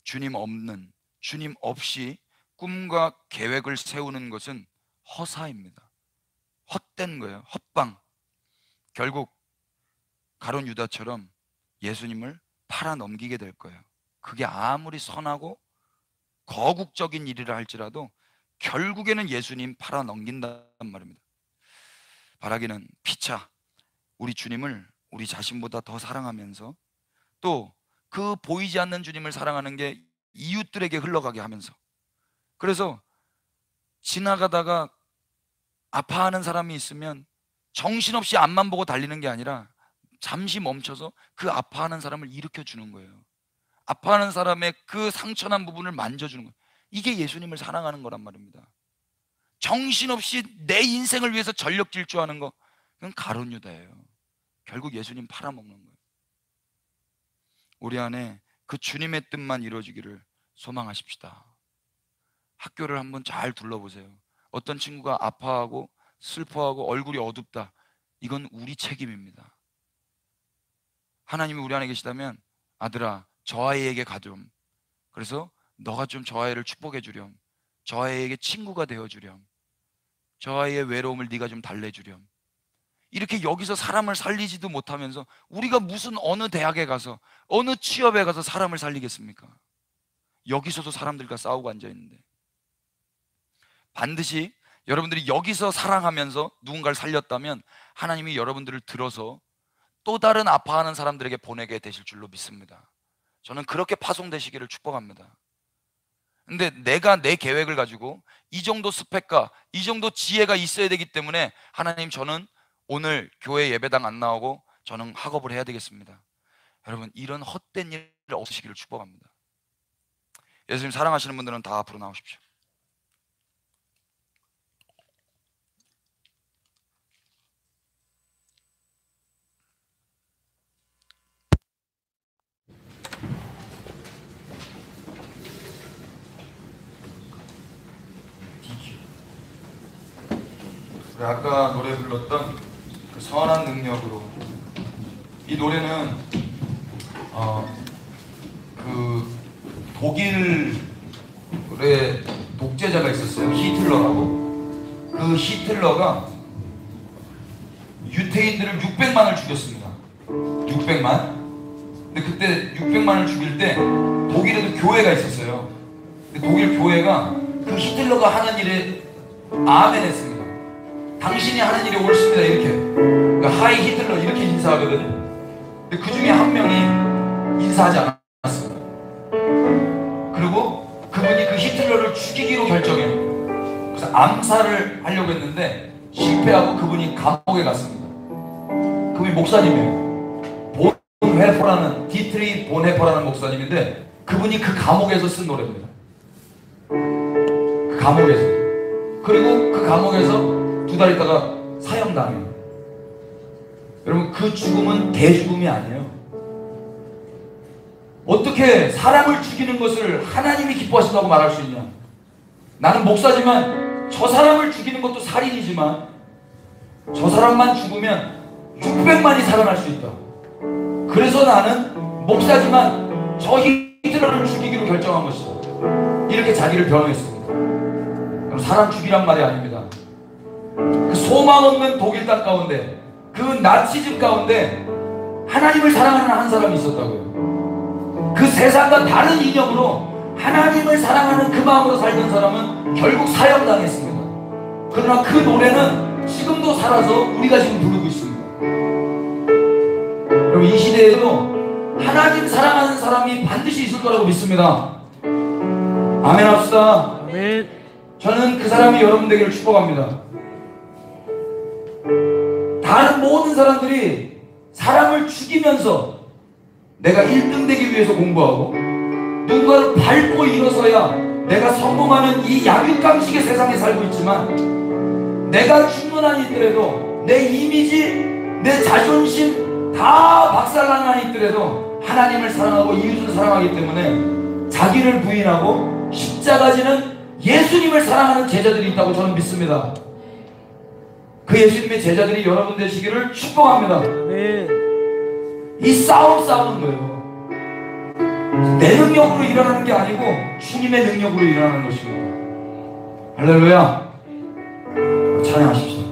주님 없는, 주님 없이 꿈과 계획을 세우는 것은 허사입니다. 헛된 거예요. 헛방. 결국 가룟 유다처럼 예수님을 팔아 넘기게 될 거예요. 그게 아무리 선하고 거국적인 일이라 할지라도 결국에는 예수님 팔아 넘긴단 말입니다. 바라기는 피차 우리 주님을 우리 자신보다 더 사랑하면서, 또 그 보이지 않는 주님을 사랑하는 게 이웃들에게 흘러가게 하면서, 그래서 지나가다가 아파하는 사람이 있으면 정신없이 앞만 보고 달리는 게 아니라 잠시 멈춰서 그 아파하는 사람을 일으켜 주는 거예요. 아파하는 사람의 그 상처난 부분을 만져주는 거예요. 이게 예수님을 사랑하는 거란 말입니다. 정신없이 내 인생을 위해서 전력 질주하는 거, 그건 가룟 유다예요. 결국 예수님 팔아먹는 거예요. 우리 안에 그 주님의 뜻만 이루어지기를 소망하십시다. 학교를 한번 잘 둘러보세요. 어떤 친구가 아파하고 슬퍼하고 얼굴이 어둡다, 이건 우리 책임입니다. 하나님이 우리 안에 계시다면, 아들아 저 아이에게 가렴, 그래서 너가 좀 저 아이를 축복해 주렴, 저 아이에게 친구가 되어 주렴, 저 아이의 외로움을 네가 좀 달래주렴. 이렇게 여기서 사람을 살리지도 못하면서 우리가 무슨 어느 대학에 가서 어느 취업에 가서 사람을 살리겠습니까? 여기서도 사람들과 싸우고 앉아있는데. 반드시 여러분들이 여기서 사랑하면서 누군가를 살렸다면 하나님이 여러분들을 들어서 또 다른 아파하는 사람들에게 보내게 되실 줄로 믿습니다. 저는 그렇게 파송되시기를 축복합니다. 근데 내가 내 계획을 가지고 이 정도 스펙과 이 정도 지혜가 있어야 되기 때문에, 하나님 저는 오늘 교회 예배당 안 나오고 저는 학업을 해야 되겠습니다. 여러분, 이런 헛된 일을 없으시기를 축복합니다. 예수님 사랑하시는 분들은 다 앞으로 나오십시오. 우리 아까 노래 불렀던 그 선한 능력으로, 이 노래는 그 독일의 독재자가 있었어요. 히틀러라고. 그 히틀러가 유태인들을 600만을 죽였습니다. 600만. 근데 그때 600만을 죽일 때 독일에도 교회가 있었어요. 근데 독일 교회가 그 히틀러가 하는 일에 아멘 했습니다. 당신이 하는 일이 옳습니다. 이렇게. 그러니까 하이 히틀러 이렇게 인사하거든요. 근데 그 중에 한 명이 인사하지 않았습니다. 그리고 그분이 그 히틀러를 죽이기로 결정해요. 그래서 암살을 하려고 했는데 실패하고 그분이 감옥에 갔습니다. 그분이 목사님이에요. 본헤퍼라는, 디트리 본헤퍼라는 목사님인데 그분이 그 감옥에서 쓴 노래입니다. 그 감옥에서. 그리고 그 감옥에서 2달 있다가 사형당해요. 여러분, 그 죽음은 대죽음이 아니에요. 어떻게 사람을 죽이는 것을 하나님이 기뻐하신다고 말할 수 있냐? 나는 목사지만 저 사람을 죽이는 것도 살인이지만 저 사람만 죽으면 600만이 살아날 수 있다. 그래서 나는 목사지만 저 히틀러를 죽이기로 결정한 것이다. 이렇게 자기를 변호했습니다. 사람 죽이란 말이 아닙니다. 그 소망 없는 독일 땅 가운데, 그 나치즘 가운데 하나님을 사랑하는 한 사람이 있었다고요. 그 세상과 다른 이념으로 하나님을 사랑하는 그 마음으로 살던 사람은 결국 사형당했습니다. 그러나 그 노래는 지금도 살아서 우리가 지금 부르고 있습니다. 여러분, 이 시대에도 하나님 사랑하는 사람이 반드시 있을 거라고 믿습니다. 아멘 합시다. 아멘. 저는 그 사람이 여러분에게 축복합니다. 다른 모든 사람들이 사람을 죽이면서 내가 1등 되기 위해서 공부하고 누군가를 밟고 일어서야 내가 성공하는 이 약육강식의 세상에 살고 있지만, 내가 죽는 한이 있더라도 내 이미지, 내 자존심 다 박살난 한이 있더라도 하나님을 사랑하고 이웃을 사랑하기 때문에 자기를 부인하고 십자가 지는 예수님을 사랑하는 제자들이 있다고 저는 믿습니다. 그 예수님의 제자들이 여러분 되시기를 축복합니다. 아멘. 이 싸움 싸우는 거예요. 내 능력으로 일어나는 게 아니고 주님의 능력으로 일어나는 것입니다. 할렐루야. 찬양하십시오.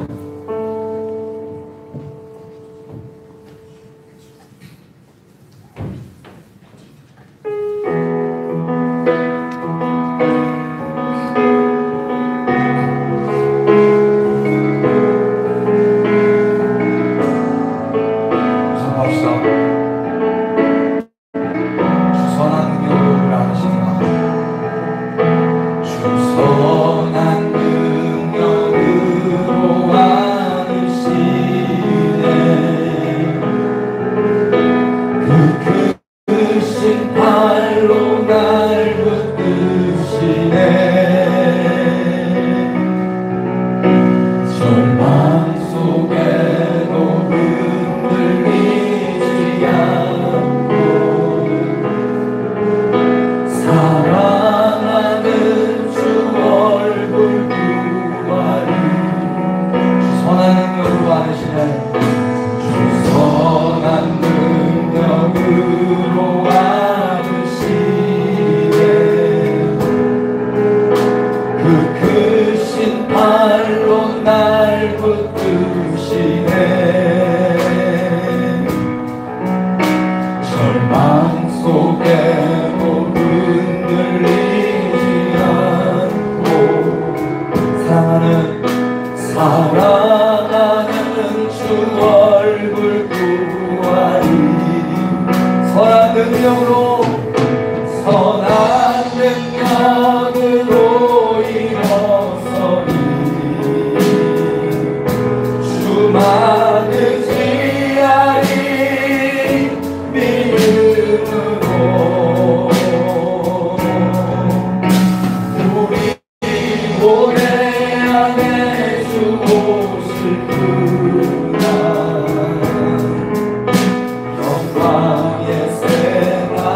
영광의 새나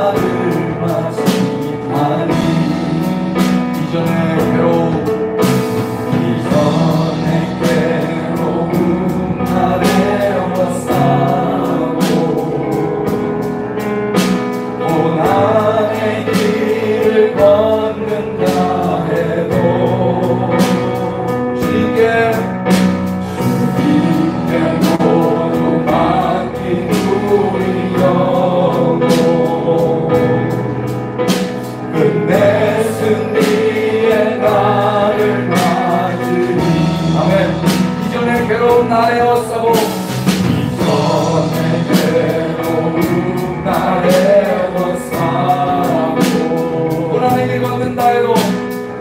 걷는다 해도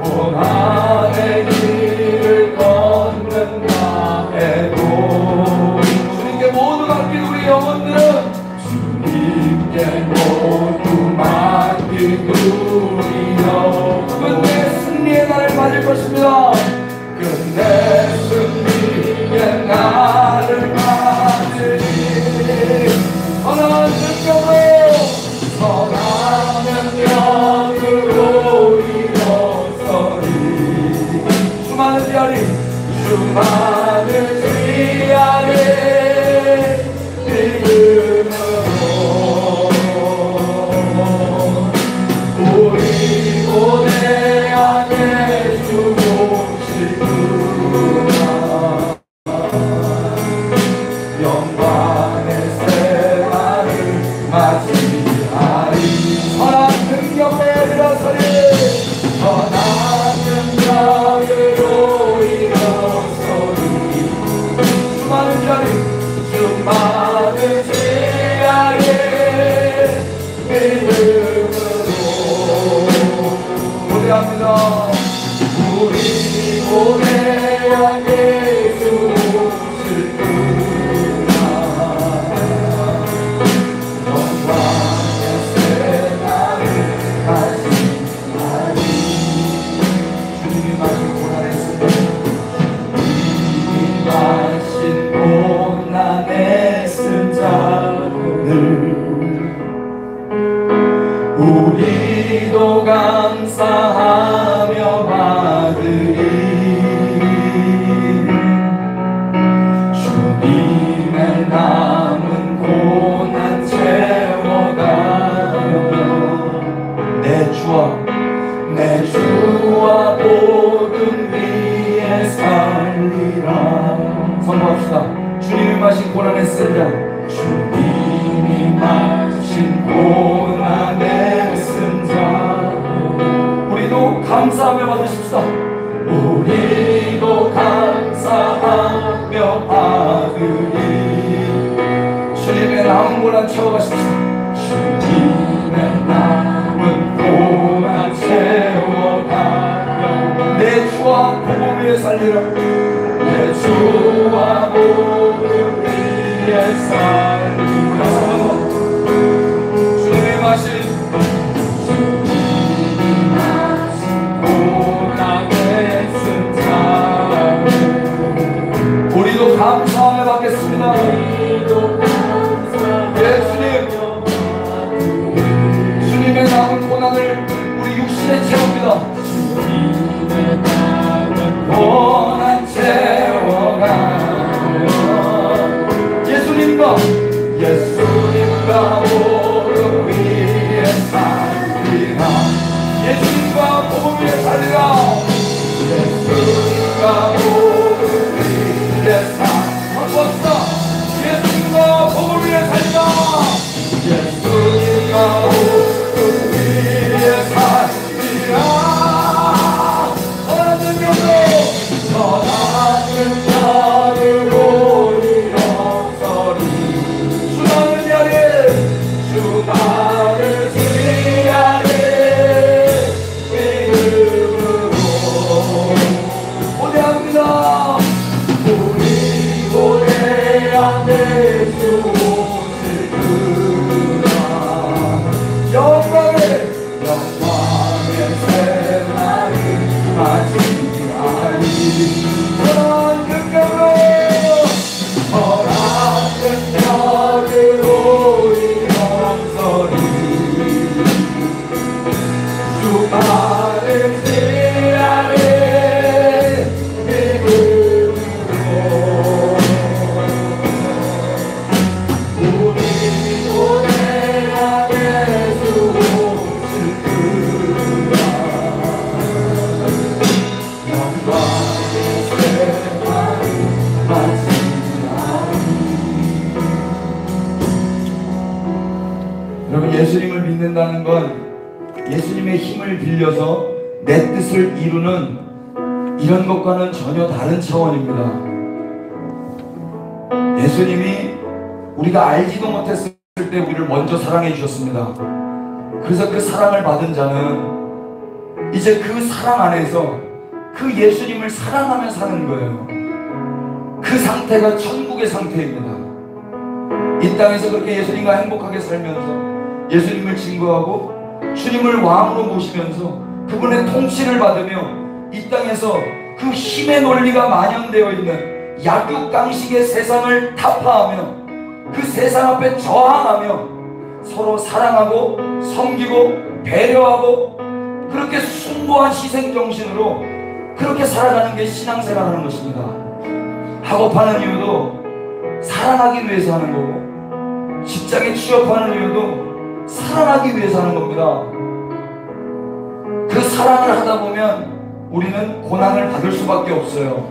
고난의 길을 걷는다 해도 주님께 모두 맡긴 우리 영혼들은 주님께 모두 맡긴 우리 영혼 끝내 승리의 날을 맞을 것입니다. 끝내 승리의 날을 맞으리 선한 능력으로 선한 능력으로 일어서리 수많은 지하리 수많은 지하리 믿음으로 우리 고대하게 주시구나 영광의 새날을 맞이하리 선한 능력에 일어서리 선한 능력으로 일어서리 수많은 자리 수많은 지하에 믿음으로 고대합니다. 우리 고대하게 주시구나 영광의 새날을 맞이하리 주님이 마신 고난의 승리 주님이 마신 고난의 승자를 우리도 감사하며 받으리 주님의 남은 고난 채워가며 내 주와 모든 위에 살리라 선포합시다. 주님이 마신 고난의 승자 주님이 마신 고난의 승자 우리도 감사하며 받으십시다. 우리도 감사하며 받으리 주님의 남은 고난 채워가십시다. 주님의 남은 고난 채워가며 내 주와 복음 위에 살리라 내 주와 복음 위에 살리라 주님이 마신 고난의 승자 우리도 감사하며 받겠습니다. 예수님 주님의 남은 고난을 우리 육신에 채웁니다. 고난 채워가며 예수님과 오른 위에 살리라 예수님과 복음 위에 살리라 예수님과 오른 위에 살리라 예수님과 복음 위에 살리라 예수님과 오른 위에 살리라 선한 능력으로 일어서리 수많은 자리 수많은 지하에 믿음으로 고대합니다. 우리 고대하게 주시구나 영광의 새날을 맞이하리 선한 능력으로 일어서리 수많은 지하에 믿음으로 우리 고대하게 주시구나 영광의 새날을 맞이하리 여러분 예수님을 믿는다는 건 예수님의 힘을 빌려서 내 뜻을 이루는 이런 것과는 전혀 다른 차원입니다. 예수님이 우리가 알지도 못했을 때 우리를 먼저 사랑해 주셨습니다. 그래서 그 사랑을 받은 자는 이제 그 사랑 안에서 그 예수님을 사랑하며 사는 거예요. 그 상태가 천국의 상태입니다. 이 땅에서 그렇게 예수님과 행복하게 살면서 예수님을 증거하고 주님을 왕으로 모시면서 그분의 통치를 받으며 이 땅에서 그 힘의 논리가 만연되어 있는 약육강식의 세상을 타파하며 그 세상 앞에 저항하며 서로 사랑하고 섬기고 배려하고 그렇게 숭고한 희생정신으로 그렇게 살아가는 게 신앙생활하는 것입니다. 학업하는 이유도 사랑하기 위해서 하는 거고 직장에 취업하는 이유도 사랑하기 위해서 하는 겁니다. 그 사랑을 하다 보면 우리는 고난을 받을 수밖에 없어요.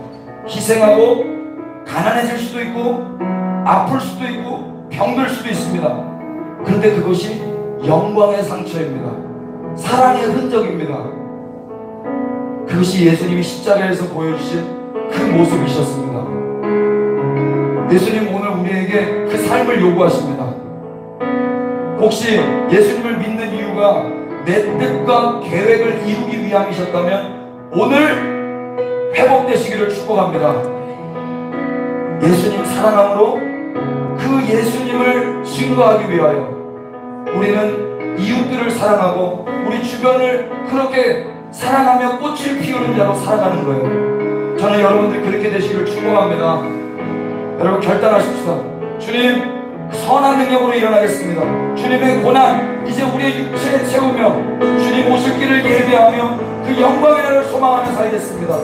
희생하고 가난해질 수도 있고 아플 수도 있고 병들 수도 있습니다. 그런데 그것이 영광의 상처입니다. 사랑의 흔적입니다. 그것이 예수님이 십자가에서 보여주신 그 모습이셨습니다. 예수님 오늘 우리에게 그 삶을 요구하십니다. 혹시 예수님을 믿는 이유가 내 뜻과 계획을 이루기 위함이셨다면 오늘 회복되시기를 축복합니다. 예수님 사랑함으로 그 예수님을 증거하기 위하여 우리는 이웃들을 사랑하고 우리 주변을 그렇게 사랑하며 꽃을 피우는 자로 살아가는 거예요. 저는 여러분들 그렇게 되시기를 축복합니다. 여러분 결단하십시다. 주님 선한 능력으로 일어나겠습니다. 주님의 고난 이제 우리의 육체에 채우며 주님 오실 길을 예배하며 그 영광의 날을 소망하며 살겠습니다.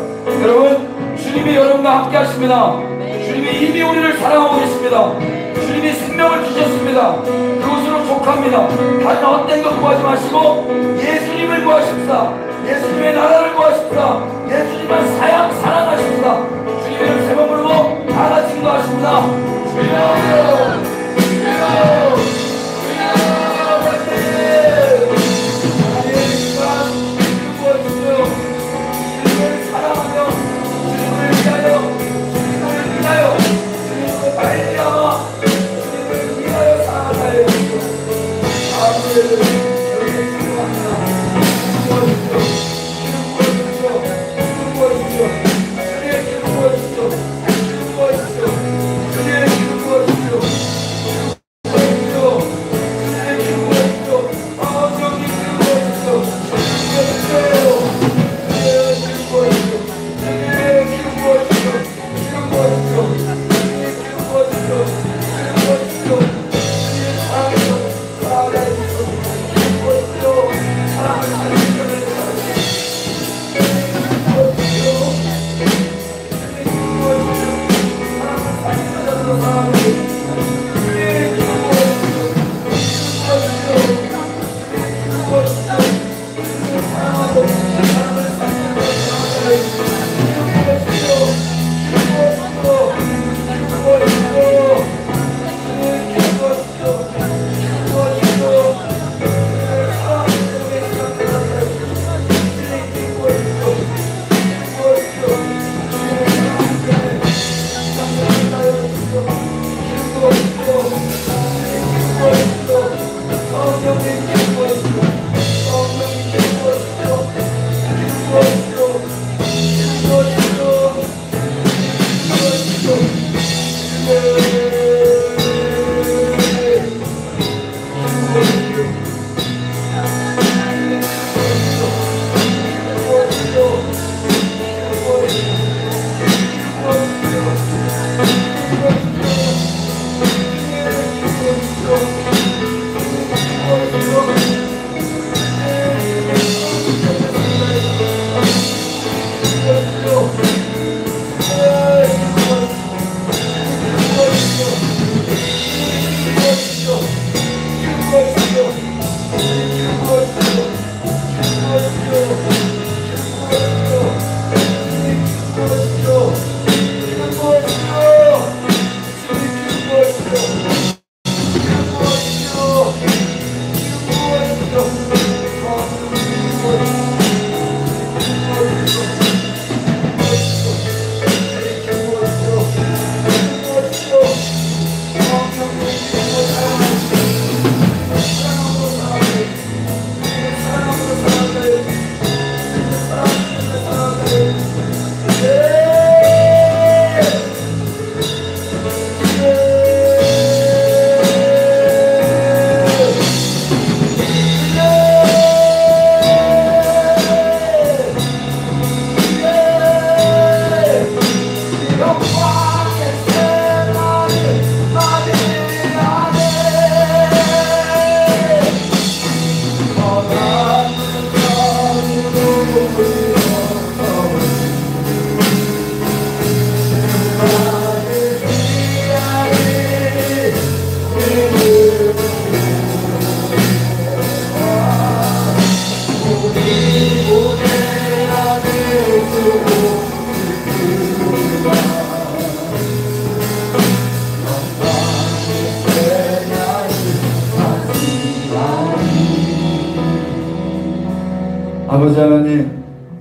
여러분 주님이 여러분과 함께 하십니다. 주님이 이미 우리를 사랑하고 계십니다. 주님이 생명을 주셨습니다. 그것으로 족합니다. 다른 어떤 것 구하지 마시고 예수님을 구하십시다. 예수님의 나라를 구하십시다. 예수님을 사랑하십시다. 주님의 세 번 부르고 다 같이 기도하십니다. 주여 주여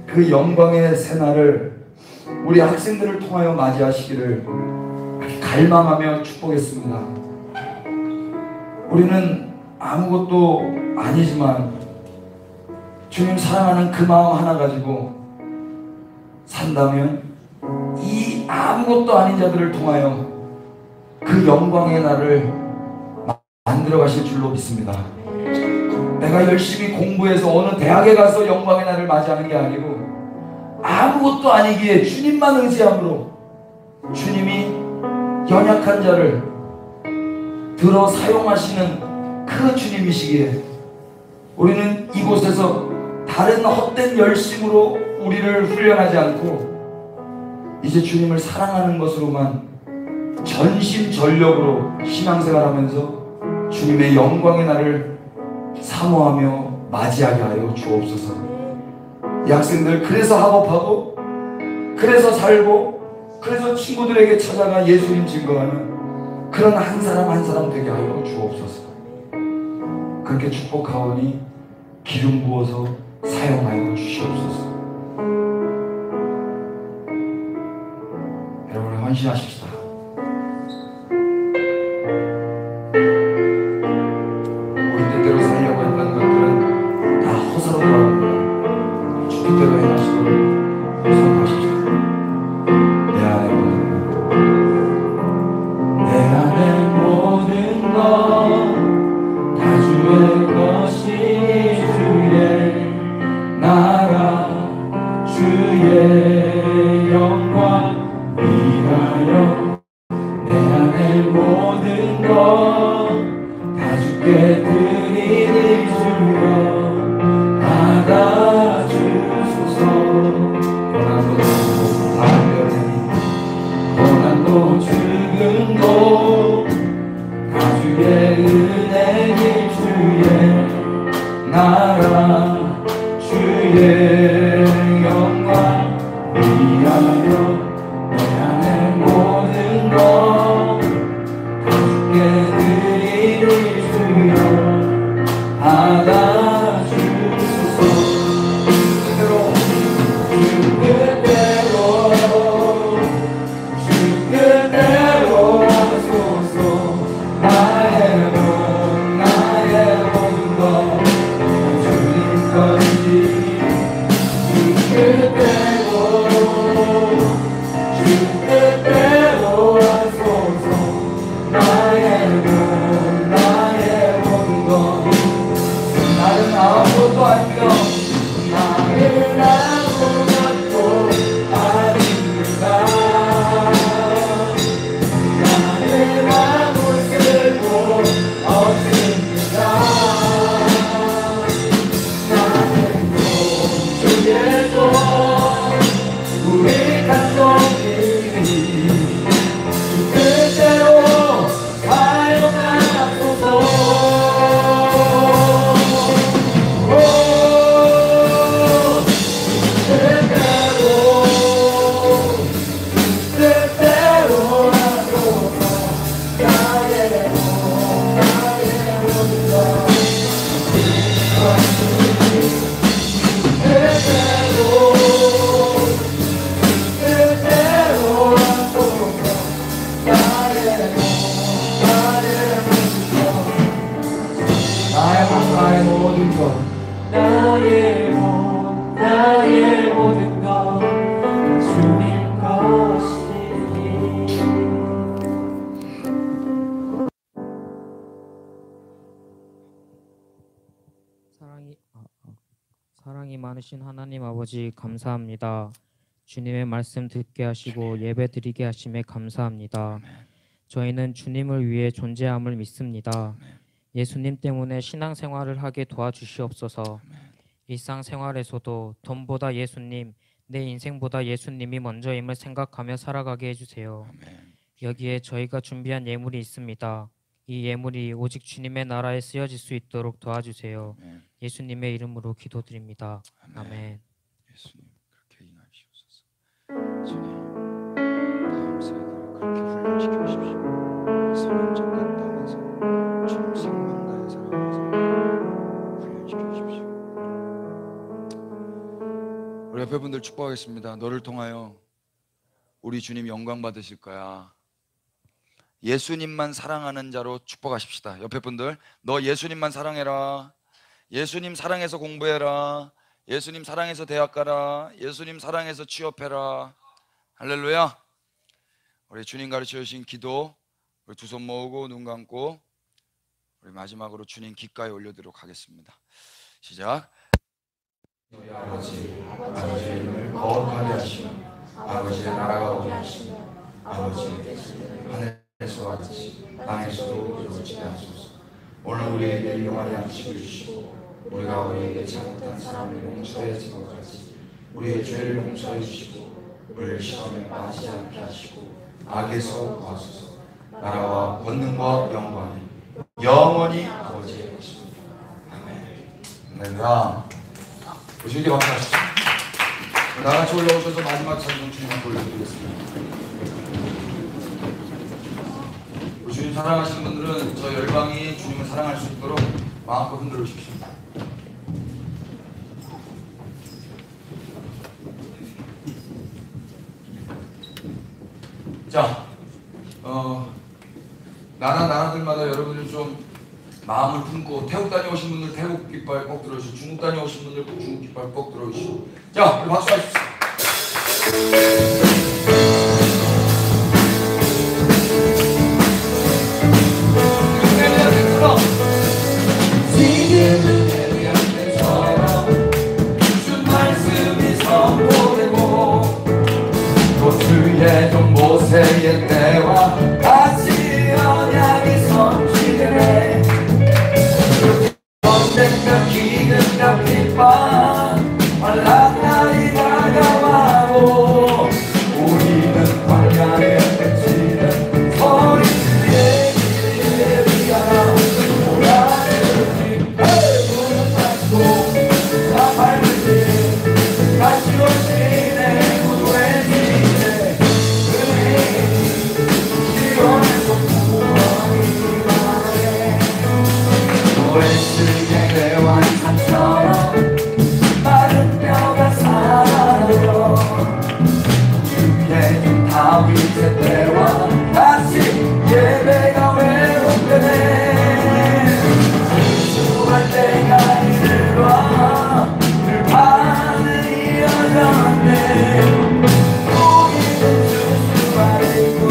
그 영광의 새날을 우리 학생들을 통하여 맞이하시기를 갈망하며 축복했습니다. 우리는 아무것도 아니지만 주님 사랑하는 그 마음 하나 가지고 산다면 이 아무것도 아닌 자들을 통하여 그 영광의 날을 만들어 가실 줄로 믿습니다. 내가 열심히 공부해서 어느 대학에 가서 영광의 날을 맞이하는 게 아니고 아무것도 아니기에 주님만 의지함으로 주님이 연약한 자를 들어 사용하시는 그 주님이시기에 우리는 이곳에서 다른 헛된 열심으로 우리를 훈련하지 않고 이제 주님을 사랑하는 것으로만 전심전력으로 신앙생활하면서 주님의 영광의 날을 사모하며 맞이하게 하여 주옵소서. 이 학생들 그래서 학업하고 그래서 살고 그래서 친구들에게 찾아가 예수님 증거하는 그런 한 사람 한 사람 되게 하여 주옵소서. 그렇게 축복하오니 기름 부어서 사용하여 주시옵소서. 여러분 헌신하십시다. 우리 뜻대로 살려고 했던 것들은 다 허사로 돌아갑니다. 주 뜻대로 행하시도록 선포하십시오. 내 안에 모든 것 다 주의 것이니 주의 나라 주의 영광 위하여 내 안에 모든 것 다 주께 드리니 주여 받아주소서. 고난도 죽음도 다 주의 은혜니 주의 나라 주의 영광 위하여 내 안에 모든 것 다 주께 드리니 주여 받아주소서. 주 뜻대로 주 뜻대로 하소서. 나의 모든 것 주님 것이 주 뜻대로 주 뜻대로 하소서. 나의 모든 것 나는 아무것도 아니며 나는 아무것도 아닙니다. 나는 아무 쓸모 없습니다. 나는 주의 종 우리 간종이니 주 뜻대로 사용하소서. 나의 모든 것 주님 것이니. 사랑이 많으신 하나님 아버지 감사합니다. 주님의 말씀 듣게 하시고 예배 드리게 하심에 감사합니다. 저희는 주님을 위해 존재함을 믿습니다. 예수님 때문에 신앙생활을 하게 도와주시옵소서. 일상생활에서도 돈보다 예수님, 내 인생보다 예수님이 먼저임을 생각하며 살아가게 해주세요. 여기에 저희가 준비한 예물이 있습니다. 이 예물이 오직 주님의 나라에 쓰여질 수 있도록 도와주세요. 예수님의 이름으로 기도드립니다. 아멘. 예수님 그렇게 인하시옵소서. 주님 다음 세대를 그렇게 훈련시켜 주십시오. 선언적인 땅에서 주님 생명나의 살아가서 훈련시켜 주십시오. 우리 옆에 분들 축복하겠습니다. 너를 통하여 우리 주님 영광 받으실 거야. 예수님만 사랑하는 자로 축복하십시다. 옆에 분들, 너 예수님만 사랑해라. 예수님 사랑해서 공부해라. 예수님 사랑해서 대학 가라. 예수님 사랑해서 취업해라. 할렐루야. 우리 주님 가르쳐 주신 기도, 우리 두 손 모으고 눈 감고 우리 마지막으로 주님 귓가에 올려드리도록 하겠습니다. 시작. 우리 아버지, 아버지의 이름을 거룩하게 하시며 아버지의 나라가 오게 하시며 아버지의 뜻이 하늘에서와 같이 땅에서도 이루어지게 하소서. 오늘 우리에게 일용할 양식을 주시고 우리가 우리에게 잘못한 사람을 용서해 준 것 같이 우리의 죄를 용서해 주시고 우리를 시험에 빠지지 않게 하시고 악에서 구하소서. 나라와 권능과 영광이 영원히 아버지의 것입니다. 아멘. 할렐루야. 주님께 감사하시죠. 나같이 올라오셔서 마지막 찬송 주님한테 올려드리겠습니다. 우리 주님 사랑하시는 분들은 저 열방이 주님을 사랑할 수 있도록 마음껏 흔들어 주십시오. 자, 나라들마다 여러분들 좀 마음을 품고 태국 다녀오신 분들 태국 깃발 꼭 들어주시고 중국 다녀오신 분들 중국 깃발 꼭 들어주시고 자, 우리 박수 하십시오. 지금은 해변에서처럼 주 말씀이 선포되고 또 주의 종 모세의 때와 같이 언약이 성취되네. 언젠가 기근과 핍박 환난이 다가와도 우리는 광야에 맺히는 서리의 길에 비하라. 오라는 물은 닫고 다 밟을지 다시 오시네. 구주의 길에 은혜니 시원해서 구원이 말해. 노래스의 대환상처럼 마른 뼈가 살아요. 주의 종 다윗의 때와 다시 예배가 외롭되네. 수할 때가 이르러 들판을 이어졌네. 우리는 주수할 이곳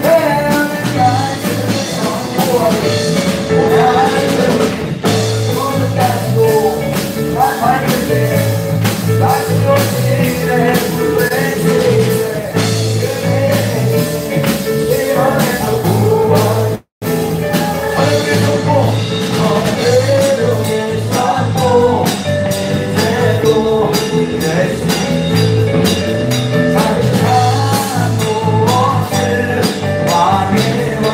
태양을 가지는 성부하리. 오라는 물은 닫고 다 밟을때 다시 오시네. 구주의 길에 시원해서 구원 하늘을 덮고 하늘을 계셨고 이제도 계시니 살찬 무엇을 왕의 왕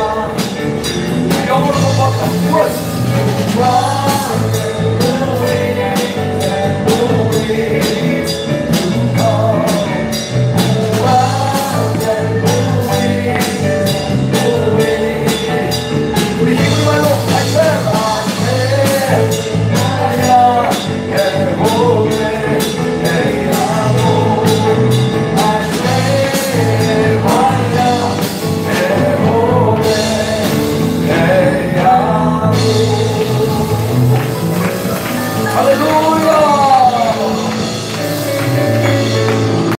영으로 덮었다. 왕의 우리 힘을